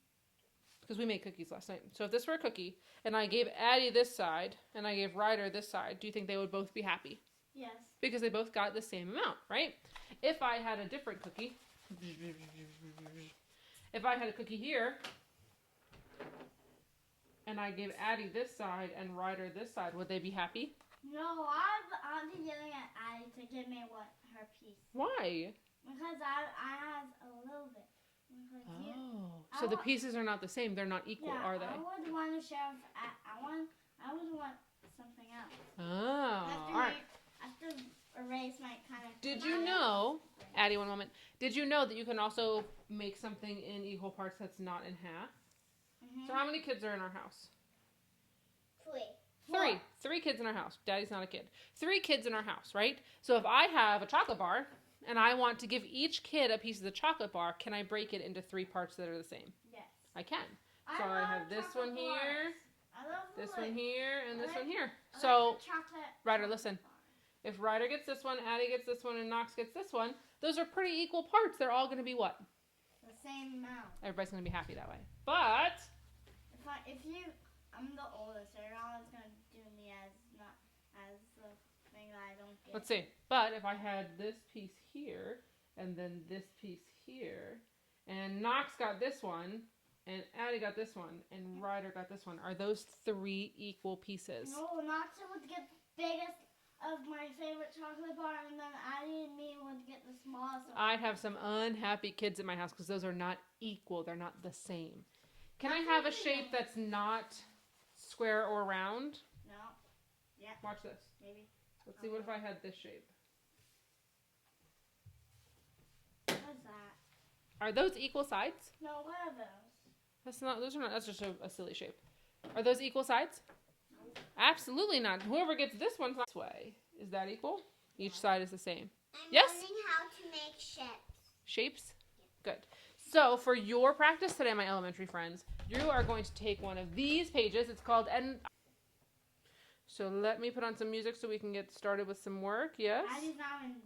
because we made cookies last night. So if this were a cookie, and I gave Addie this side, and I gave Ryder this side, do you think they would both be happy? Yes. Because they both got the same amount, right? If I had a different cookie, if I had a cookie here, and I gave Addie this side and Ryder this side, would they be happy? No, I'll be yelling at Addie to give me her piece. Why? Because I have a little bit. Oh, so the pieces are not the same. They're not equal, are they? I would want to share. I would want something else. Oh, all right. I have to erase my kind of. Did you know, Addie, one moment. Did you know that you can also make something in equal parts that's not in half? Mm-hmm. So how many kids are in our house? 3. 3 kids in our house. Daddy's not a kid. 3 kids in our house, right? So if I have a chocolate bar and I want to give each kid a piece of the chocolate bar, can I break it into 3 parts that are the same? Yes. I can. So I have this one here, this one here, and this one here. So, Ryder, listen. If Ryder gets this one, Addie gets this one, and Knox gets this one, those are pretty equal parts. They're all going to be what? The same amount. Everybody's going to be happy that way. But I'm the oldest, so you're always going to do me as the thing that I don't get. Let's see. But if I had this piece here, and then this piece here, and Knox got this one, and Addie got this one, and Ryder got this one, are those 3 equal pieces? No, Knox would get the biggest of my favorite chocolate bar, and then Addie and me would get the smallest one. I'd have some unhappy kids in my house because those are not equal. They're not the same. Can I have a shape that's not square or round? No. Yeah. Watch this. Maybe. Let's see, what if I had this shape? What is that? Are those equal sides? No, what are those? That's just a silly shape. Are those equal sides? No. Absolutely not. Whoever gets this one this way, is that equal? Each side is the same. I'm yes? learning how to make shapes. Shapes? Yeah. Good. So for your practice today, my elementary friends, you are going to take one of these pages. It's called So let me put on some music so we can get started with some work. Yes? Addie's not even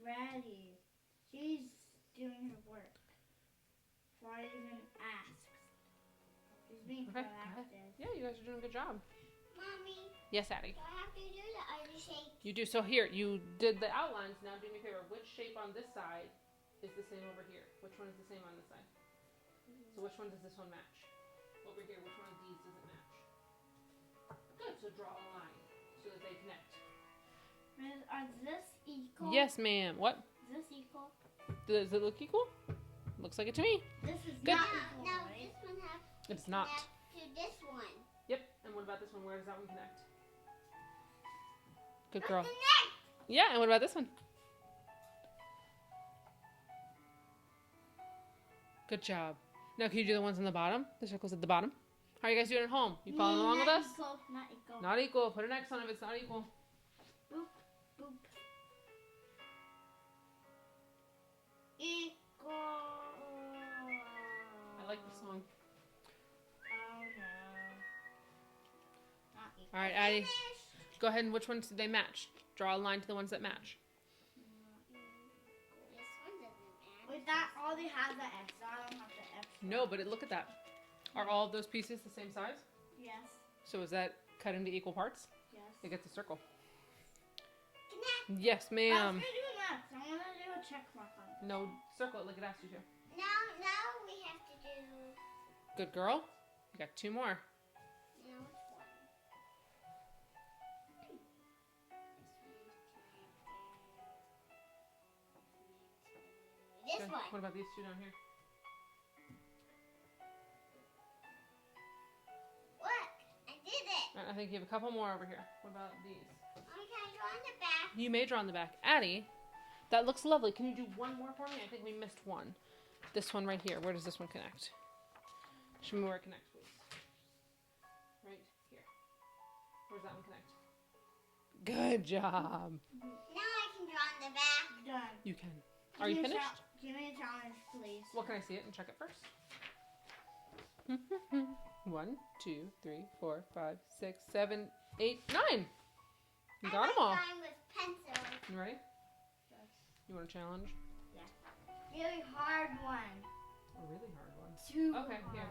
ready. She's doing her work before I even asked. She's being proactive. Yeah, you guys are doing a good job. Mommy. Yes, Addie. Do I have to do the other shape? You do. So here, you did the outlines. Now do me a favor. Which shape on this side is the same over here? Which one is the same on this side? So which one does this one match? Over here, which one of these does it match? Good. So draw a line so that they connect. Are this equal? Yes, ma'am. What? Is this equal? Does it look equal? Looks like it to me. This is good. not equal, No, right? this one has It's not. Connect to this one. Yep. And what about this one? Where does that one connect? Good What's girl. the next? Yeah, and what about this one? Good job. Now can you do the ones on the bottom? The circles at the bottom? How are you guys doing at home? You following along with us? Equal, not equal. Not equal. Put an X on it if it's not equal. Boop, boop. Equal. I like the song. Oh no. Not equal. All right, Addie. Finished. Go ahead and which ones did they match? Draw a line to the ones that match. This one doesn't match. Wait, that already has the X. So I don't have the X. No, but look at that. Are all of those pieces the same size? Yes. So is that cut into equal parts? Yes. It gets a circle. Connect. Yes, I ma'am. was gonna do next. I want to do a check mark on it. No, circle it like it asked you to. Now we have to do. Good girl. You got 2 more. Now which one? This Okay, one. what about these 2 down here? Look, I did it. All right, I think you have a couple more over here. What about these? Okay, go on the back. You may draw on the back. Addie, that looks lovely. Can you do one more for me? I think we missed one. This one right here. Where does this one connect? Show me where it connects, please. Right here. Where does that one connect? Good job. Now I can draw on the back. Done. You can. Are you finished? Give me a challenge, please. Well, can I see it and check it first? 1, 2, 3, 4, 5, 6, 7, 8, 9. You got them all. Drawing with pencil. You ready? You want a challenge? Really hard one. A really hard one. Too Okay, hard. here.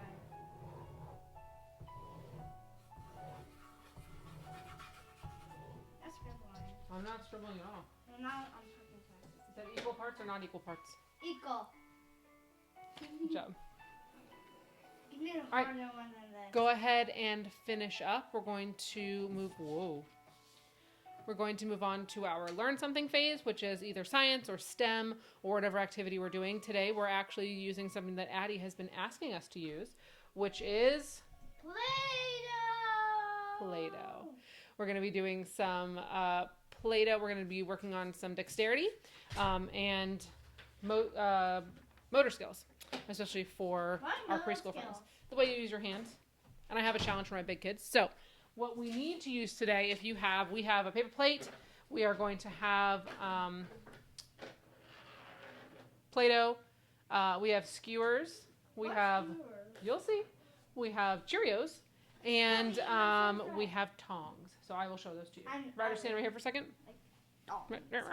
That's good one. I'm not scribbling at all. And now I'm talking fast. Is that equal parts or not equal parts? Equal. Good job. Give me a right. harder one than this. Go ahead and finish up. We're going to move. Whoa. We're going to move on to our Learn Something phase, which is either science or STEM or whatever activity we're doing. Today, we're actually using something that Addie has been asking us to use, which is Play-Doh. Play-Doh. We're going to be doing some Play-Doh. We're going to be working on some dexterity and motor skills, especially for What our motor preschool skills? friends. The way you use your hands. And I have a challenge for my big kids. So what we need to use today, we have a paper plate. We are going to have Play-Doh. We have skewers. We have, you'll see. We have Cheerios. And we have tongs. So I will show those to you. Ryder, stand right here for a second. Right there.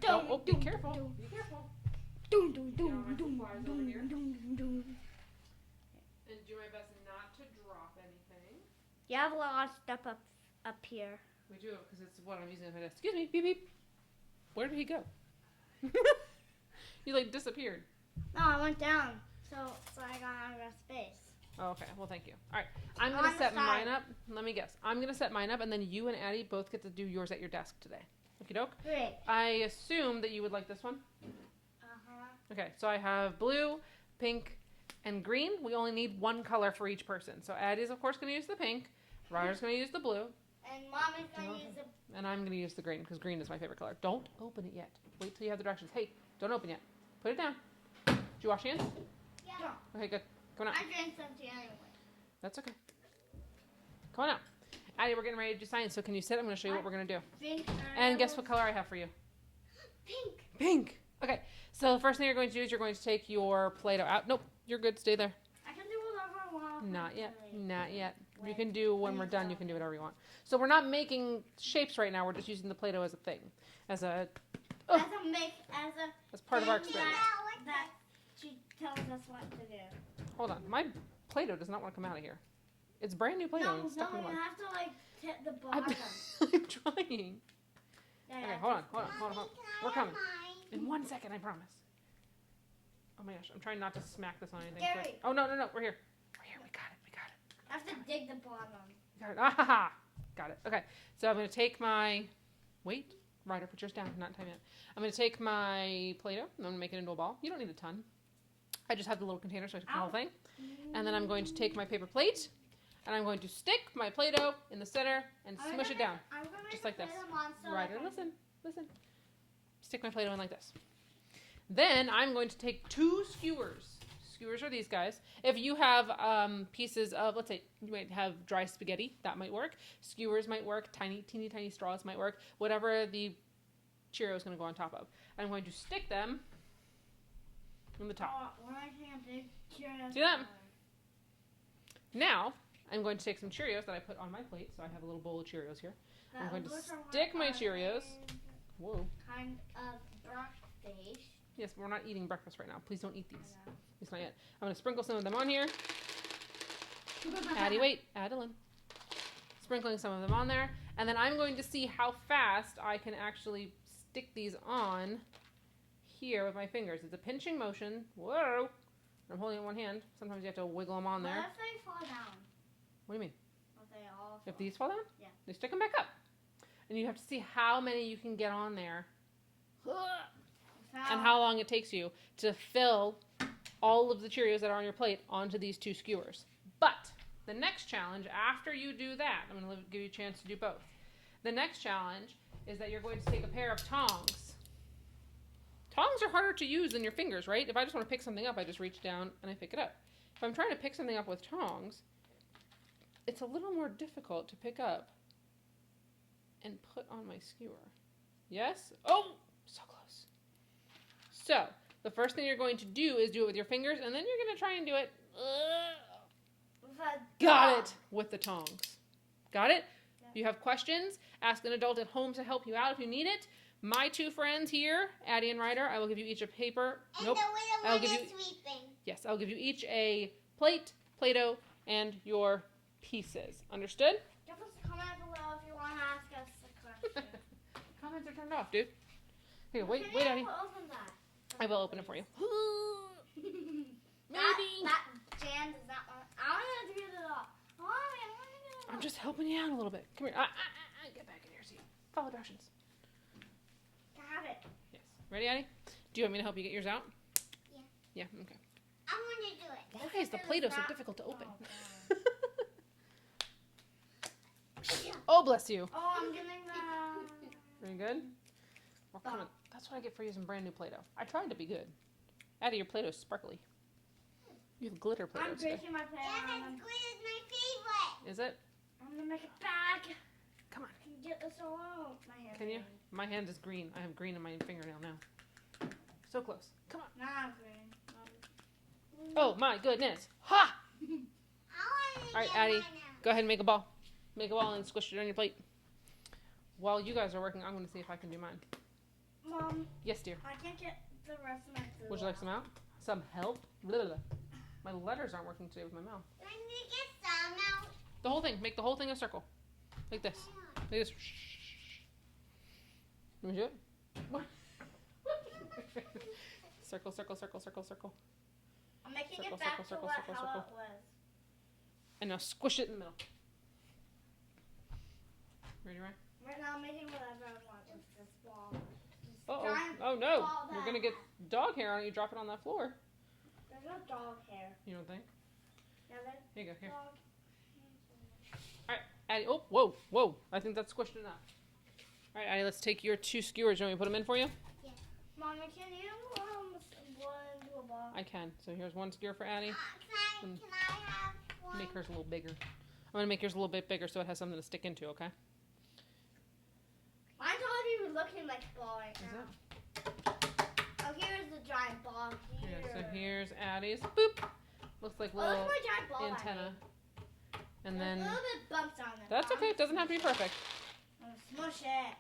Oh, be careful. Be careful. Doom, doom, Get on doom, my doom, supplies over doom, here. doom, doom. And do my best not to drop anything. You have a lot of stuff up here. We do, because it's what I'm using as my desk. Excuse me, beep beep. Where did he go? You like disappeared. No, I went down, so I got out of space. Oh, okay, well thank you. All right, I'm On gonna the set mine side. up. Let me guess. I'm gonna set mine up, and then you and Addie both get to do yours at your desk today. Okie doke. Great. I assume that you would like this one. Okay, so I have blue, pink, and green. We only need one color for each person. So Addie's of course gonna use the pink. Ryder's gonna use the blue. And Mom is going to use the... And I'm going to use the green because green is my favorite color. Don't open it yet. Wait till you have the directions. Hey, don't open yet. Put it down. Did you wash your hands? Yeah. Okay, good. Come on out. I drank something anyway. That's okay. Come on out. Addie, we're getting ready to do science, so can you sit? I'm going to show you what we're going to do. Pink. And guess what color I have for you? Pink. Pink. Okay, so the first thing you're going to do is you're going to take your Play-Doh out. Nope, you're good. Stay there. I can do whatever I want. Not yet. Not yet. You can do, when we're done, you can do whatever you want. So we're not making shapes right now. We're just using the Play-Doh as a thing. As a... As a make, As part of our thing experiment. that she tells us what to do. Hold on. My Play-Doh does not want to come out of here. It's brand new Play-Doh. No, It's stuck in the you mud. have to like hit the I'm, bottom. I'm trying. Yeah, Okay, hold on. We're coming. In 1 second, I promise. Oh my gosh, I'm trying not to smack this on anything. Gary. Oh, no. We're here. We're here. We got it. I have to dig the bottom. We got it. Ah, ha, ha. Got it. Okay, so I'm going to take my... Wait. Ryder, put yours down. Not time yet. I'm going to take my Play-Doh. I'm going to make it into a ball. You don't need a ton. I just have the little container so I can put the whole thing. And then I'm going to take my paper plate, and I'm going to stick my Play-Doh in the center and smush it down. Just like this. Right, listen. Stick my Play-Doh in like this. Then I'm going to take 2 skewers. Skewers are these guys. If you have pieces of, let's say, you might have dry spaghetti, that might work. Skewers might work. Teeny tiny straws might work. Whatever the Cheerio is going to go on top of. I'm going to stick them in the top. See that? Now, I'm going to take some Cheerios that I put on my plate. So I have a little bowl of Cheerios here. I'm going to stick my Cheerios. Whoa. Kind of breakfast. Yes, we're not eating breakfast right now. Please don't eat these. It's not yet. I'm going to sprinkle some of them on here. Addie, wait. Adeline. Sprinkling some of them on there. And then I'm going to see how fast I can actually stick these on here with my fingers. It's a pinching motion. Whoa. I'm holding it in one hand. Sometimes you have to wiggle them on there. What if they fall down? What do you mean? If they all fall If these fall down? Yeah. They stick them back up. And you have to see how many you can get on there. And how long it takes you to fill all of the Cheerios that are on your plate onto these 2 skewers. But the next challenge, after you do that, I'm going to give you a chance to do both. The next challenge is that you're going to take a pair of tongs. Tongs are harder to use than your fingers, right? If I just want to pick something up, I just reach down and I pick it up. If I'm trying to pick something up with tongs, it's a little more difficult to pick up and put on my skewer. Yes? Oh, so close. So, the first thing you're going to do is do it with your fingers, and then you're going to try and do it. Got it! With the tongs. Got it? Yeah. If you have questions, ask an adult at home to help you out if you need it. My 2 friends here, Addie and Ryder, I will give you each a paper. And nope. the I'll little give one you. is sweeping. Yes, I'll give you each a plate, Play-Doh, and your pieces. Understood? Give us a comment below if you want to ask us a question. Comments are turned off, dude. Here, wait, Addie. Open that. I will open it for you. Maybe. That Jan does not want. I want to do it all. I'm just helping you out a little bit. Come here. Get back in here so you follow directions. Got it. Yes. Ready, Addie? Do you want me to help you get yours out? Yeah. Yeah, okay. I want to do it. Why is the Play-Doh so difficult to open? Oh, Oh, bless you. oh, I'm getting that. Very good. We're coming. That's what I get for using brand new Play-Doh. I tried to be good. Addie, your Play-Doh's sparkly. You have glitter Play-Doh I'm today. breaking my Play-Doh. Yeah, that's good. It's my favorite. Is it? I'm gonna make it back. Come on. I can get this all out. My hand. Can you? My hand is green. I have green in my fingernail now. So close. Come on. Nah, green. Oh my goodness. Ha! I want to All right, get Addie. mine now. Go ahead and make a ball. Make a ball and squish it on your plate. While you guys are working, I'm going to see if I can do mine. Mom, Yes, dear. I can't get the rest of my food. Would you like some out? Some help? Blah, blah. My letters aren't working today with my mouth. Do I need to get some out? The whole thing. Make the whole thing a circle. Like this. Like this. You want to do it? What? Circle, circle, circle, circle, circle. I'm making Circle, it back circle, to circle, what, circle, how circle. it was. And now squish it in the middle. Ready, Ryan? Right now, I'm making whatever I want with this ball. This Uh-oh. giant Oh, no. ball You're that going to get dog hair on it. You drop it on that floor. There's no dog hair. You don't think? Yeah, there's Here you go. Here. dog. Addie, oh, whoa, whoa. I think that's squished enough. All right, Addie, let's take your 2 skewers. You want me to put them in for you? Mommy, can you blow into a ball? I can. So here's 1 skewer for Addie. Can I have one? Make hers a little bigger. I'm going to make yours a little bit bigger so it has something to stick into, okay? Mine's already looking like a ball right Is now. it? Oh, here's the giant ball here. Yeah, so here's Addie's. Boop. Looks like Oh, look little at my giant ball. antenna. And There's then, a little bit bumps on it. that's okay. It doesn't have to be perfect. I'm gonna smush it.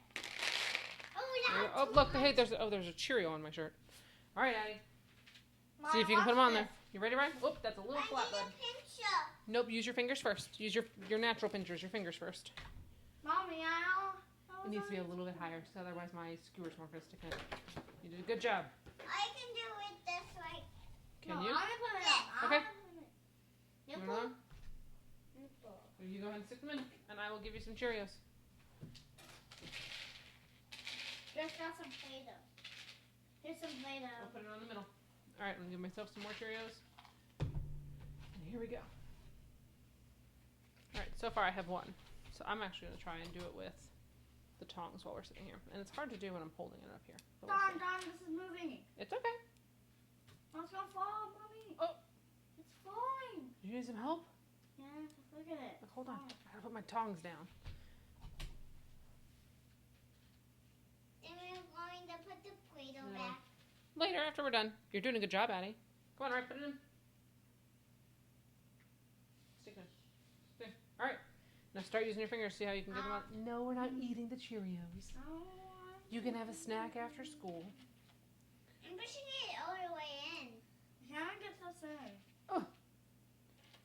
Oh, There you go. Oh, look. Hey, there's a Cheerio on my shirt. All right, Addie. Mom, See if you can put them watch on there. this. You ready, Ryan? Oop, that's a little I flat, need bud. a pincher. Nope, use your fingers first. Use your natural pinchers, your fingers first. Mommy, It needs to be a little bit higher, so otherwise my skewers won't going to stick in it. You did a good job. I can do it this way. Can no, you? I'm gonna put it up. Okay. You You put want them? You go ahead and stick them in, and I will give you some Cheerios. Just got some Play-Doh. Here's some I'll Play-Doh. put it on the middle. All right, I'm going to give myself some more Cheerios. here we go. Alright, so far I have one. So I'm actually going to try and do it with the tongs while we're sitting here. And it's hard to do when I'm holding it up here. But we'll see. Darn, this is moving. It's okay. Oh, it's gonna fall, Mommy. Oh. It's falling. Did you need some help? Yeah, look at it. Hold on. Falling. I gotta put my tongs down. Then we're going to put the Play-Doh No. back. Later, after we're done. You're doing a good job, Addie. Come on, alright, put it in. Stick it in. Stick. Alright. Now start using your fingers. See how you can get them out. No, we're not eating the Cheerios. Oh, You can have a snack after school. I'm pushing it all the way in. Can I get this in? Oh.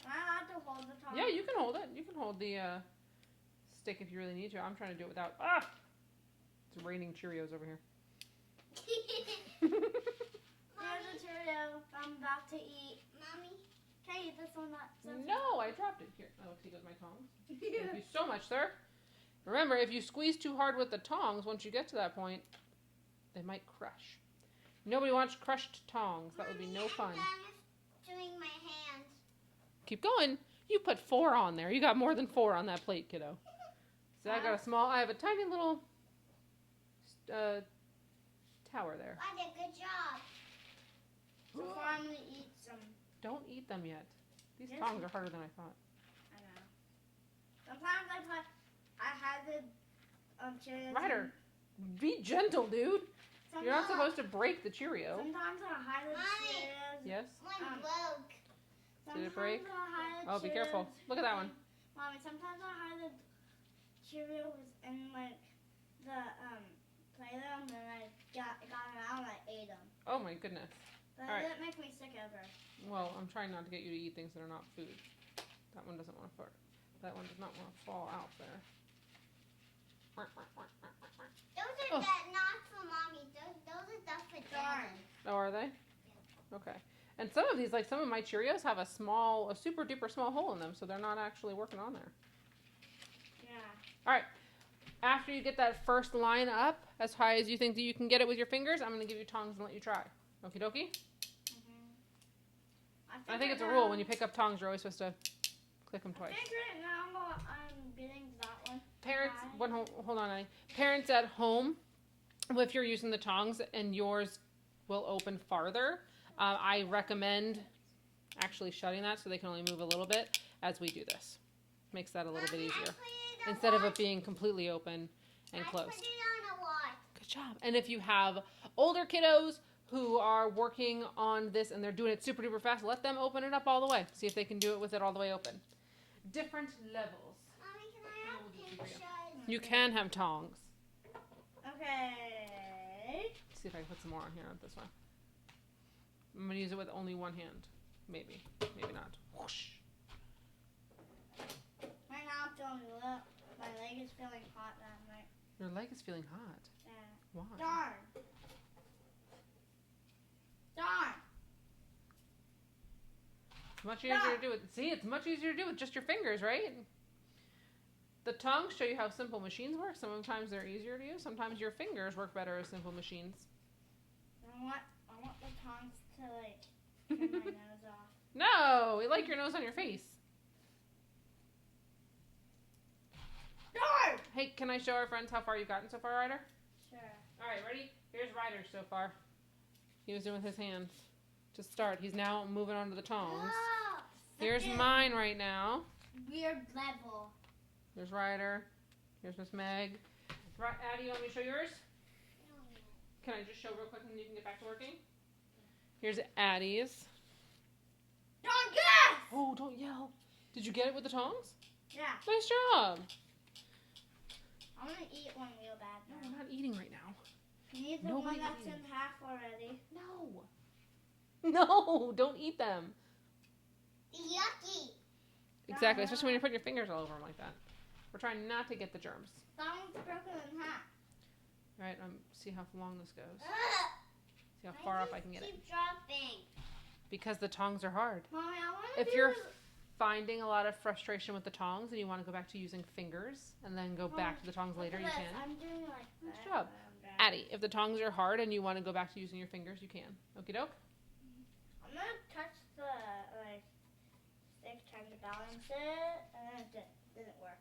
Am I allowed to hold the tongs? Yeah, you can hold it. You can hold the stick if you really need to. I'm trying to do it without. Ah! It's raining Cheerios over here. Here's a Cheerio I'm about to eat. Mommy. Can I eat this one? No, I dropped it. Here, oh, see, goes my tongs. Thank you so much, sir. Remember, if you squeeze too hard with the tongs, once you get to that point, they might crush. Nobody wants crushed tongs. That would be no fun. I'm done with doing my hands. Keep going. You put 4 on there. You got more than 4 on that plate, kiddo. So I got a small, I have a tiny little tower there. I did a good job. So far, I'm gonna eat some. Don't eat them yet. These Yes. tongs are harder than I thought. I know. Sometimes I had the Cheerios. Ryder, be gentle, dude. Sometimes, You're not supposed to break the Cheerio. Sometimes I hide the Mommy. Cheerios. Yes? One broke. Did it break? Sometimes I hide the Oh, be careful. Cheerios Look at that one. Mommy, sometimes I hide the Cheerios in like the Play-Doh, and then I got them out and I ate them. Oh my goodness. But All right. it didn't make me sick ever. Well, I'm trying not to get you to eat things that are not food. That one doesn't want to fall. That one does not want to fall out there. Those are Oh. not for Mommy. Those are stuff for Darn. Daddy. Oh, are they? Okay. And some of these, like some of my Cheerios, have a super duper small hole in them, so they're not actually working on there. Yeah. After you get that first line up, as high as you think that you can get it with your fingers, I'm going to give you tongs and let you try. Okie dokie? I think it's a rule. When you pick up tongs, you're always supposed to click them twice. I think right now I'm getting that one. Parents, Try. hold on, Annie. Parents at home, if you're using the tongs and yours will open farther, I recommend actually shutting that so they can only move a little bit as we do this. Makes that a little bit easier. Instead of it being completely open and I closed. put it on a watch. Good job. And if you have older kiddos who are working on this and they're doing it super duper fast, let them open it up all the way. See if they can do it with it all the way open. Different levels. Mommy, can I have pinchers? You can have tongs. Okay. See if I can put some more on here on this one. I'm going to use it with only one hand. Maybe. Maybe not. Whoosh. Right now I'm feeling my leg is feeling hot that night. Your leg is feeling hot. Yeah. Why? Darn. Darn. It's much easier to do it. See, it's much easier to do with just your fingers, right? The tongs show you how simple machines work. Sometimes they're easier to use. Sometimes your fingers work better as simple machines. I want the tongs to like turn my nose off. No, we like your nose on your face. Darn. Hey, can I show our friends how far you've gotten so far, Ryder? Sure. All right, ready? Here's Ryder so far. He was doing with his hands. To start, he's now moving on to the tongs. Oh, Here's mine right now. Weird level. There's Ryder. Here's Miss Meg. Addie, you want me to show yours? Can I just show real quick and then you can get back to working? Here's Addie's. Darn, yes! Oh, don't yell. Did you get it with the tongs? Yeah. Nice job. I want to eat one real bad No, now. we're not eating right now. You need the Nobody one that's eating. in half already. No. No, don't eat them. yucky. Exactly, especially when you're putting your fingers all over them like that. We're trying not to get the germs. That one's broken in half. All right, see how long this goes. Ugh. See how far up I can get it. Keep dropping. Because the tongs are hard. Mommy, I want to If you're finding a lot of frustration with the tongs and you want to go back to using fingers and then go back to the tongs later, you can. I'm doing like Nice that. job. Addie, if the tongs are hard and you want to go back to using your fingers, you can. Okie doke? I'm gonna touch the like balance it, and it didn't work.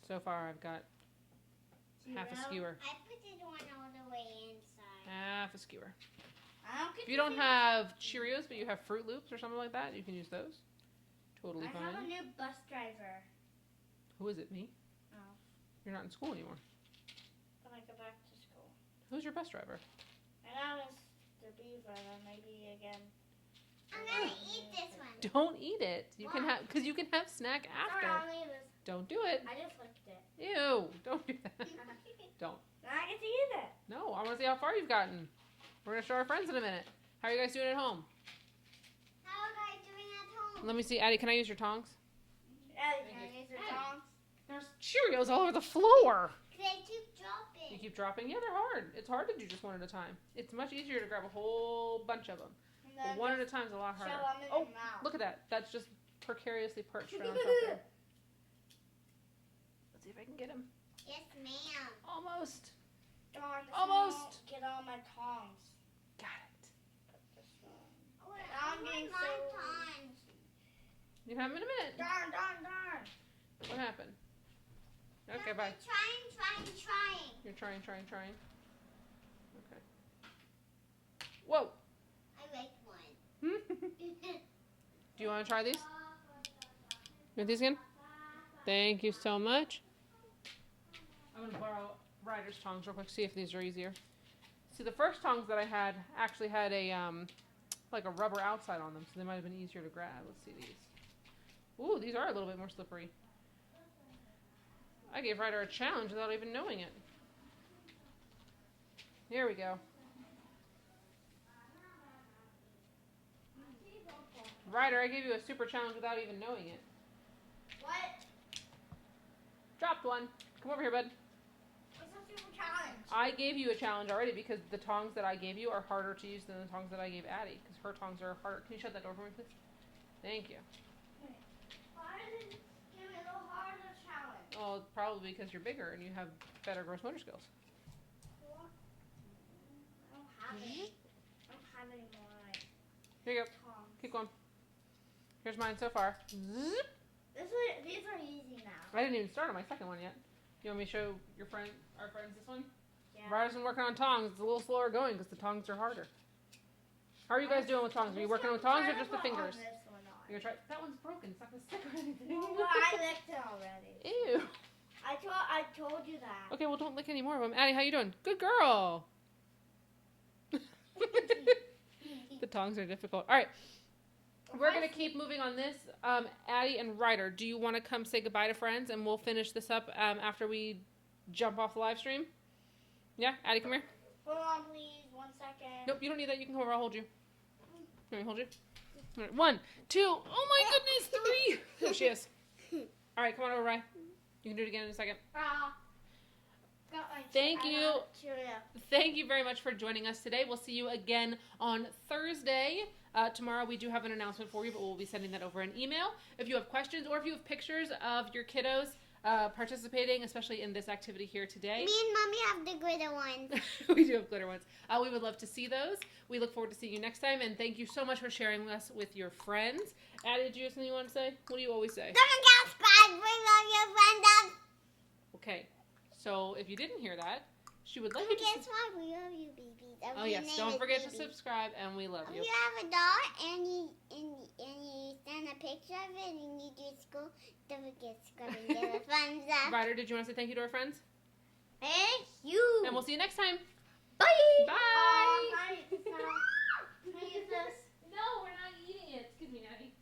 So far, I've got half a skewer. I put it on all the way inside. Half a skewer. I don't get If you don't have Cheerios, but you have Fruit Loops or something like that, you can use those. Totally I fine. have a new bus driver. Who is it? Me? Oh. You're not in school anymore. When I go back to school. Who's your bus driver? And that was the beaver, then maybe again. I'm gonna eat this one. Don't eat it. You can Why? have, because you can have snack Sorry, after. I'll leave this. Don't do it. I just licked it. Ew. Don't do that. Don't. Now I get to eat it. No, I want to see how far you've gotten. We're going to show our friends in a minute. How are you guys doing at home? How are you doing at home? Let me see. Addie, can I use your tongs? Ellie, can I use your tongs? There's Cheerios all over the floor. They keep You dropping. keep dropping? Yeah, they're hard. It's hard to do just one at a time. It's much easier to grab a whole bunch of them. And But then one at a just time is a lot shove harder. them in Oh, your mouth. look at that. That's just precariously perched right on something. Let's see if I can get him. Yes, ma'am. Almost. Darn, this Almost. won't get all my tongs. Got it. This one. Oh, I'm getting my so- tongs. You can have him in a minute. Darn, darn, darn. What happened? Okay, No, bye. I'm trying. You're trying. Okay. Whoa. I like one. Do you want to try these? You want these again? Thank you so much. I'm going to borrow Ryder's tongs real quick, see if these are easier. See, the first tongs that I had actually had a, like a rubber outside on them, so they might have been easier to grab. Let's see these. Ooh, these are a little bit more slippery. I gave Ryder a challenge without even knowing it. Here we go. Ryder, I gave you a super challenge without even knowing it. What? Dropped one. Come over here, bud. What's a super challenge? I gave you a challenge already because the tongs that I gave you are harder to use than the tongs that I gave Addie because her tongs are harder. Can you shut that door for me, please? Thank you. Why did it give me the harder challenge? Well, probably because you're bigger and you have better gross motor skills. I don't have any. I don't have any more like Here you go. tongs. Keep going. Here's mine so far. Zip. These are easy now. I didn't even start on my second one yet. You want me to show our friends this one? Yeah. Ryder's been working on tongs. It's a little slower going because the tongs are harder. How are you guys doing with tongs? Are you working with tongs or just the fingers? You're gonna try. That one's broken. It's not gonna stick or anything. Well, I licked it already. Ew. I told you that. Okay, well, don't lick any more of them. Addie, how you doing? Good girl. The tongs are difficult. All right. We're going to keep moving on this. Addie and Ryder, do you want to come say goodbye to friends and we'll finish this up after we jump off the live stream? Yeah? Addie, come here. Hold on, please. 1 second. Nope, you don't need that. You can come over. I'll hold you. Let me hold you. All right, 1, 2. Oh, my goodness. 3. There she is. All right, come on over, Rye. You can do it again in a second. Got my Thank you. Cheerio. Thank you very much for joining us today. We'll see you again on Thursday. Tomorrow we do have an announcement for you, but we'll be sending that over an email. If you have questions or if you have pictures of your kiddos participating, especially in this activity here today. Me and Mommy have the glitter ones. We do have glitter ones. We would love to see those. We look forward to seeing you next time, and thank you so much for sharing us with your friends. Addie, did you have something you want to say? What do you always say? Don't subscribe. Bring all your friends up. Okay, so if you didn't hear that, she would like And you to... guess what? We love you, babies. Oh, yes. Don't forget to subscribe, and we love If you. you have a doll and you send a picture of it and you do school, don't forget to subscribe and give a thumbs up. Ryder, did you want to say thank you to our friends? Thank you. And we'll see you next time. Bye. Bye. Can I use this? No, we're not eating it. Excuse me, Natty.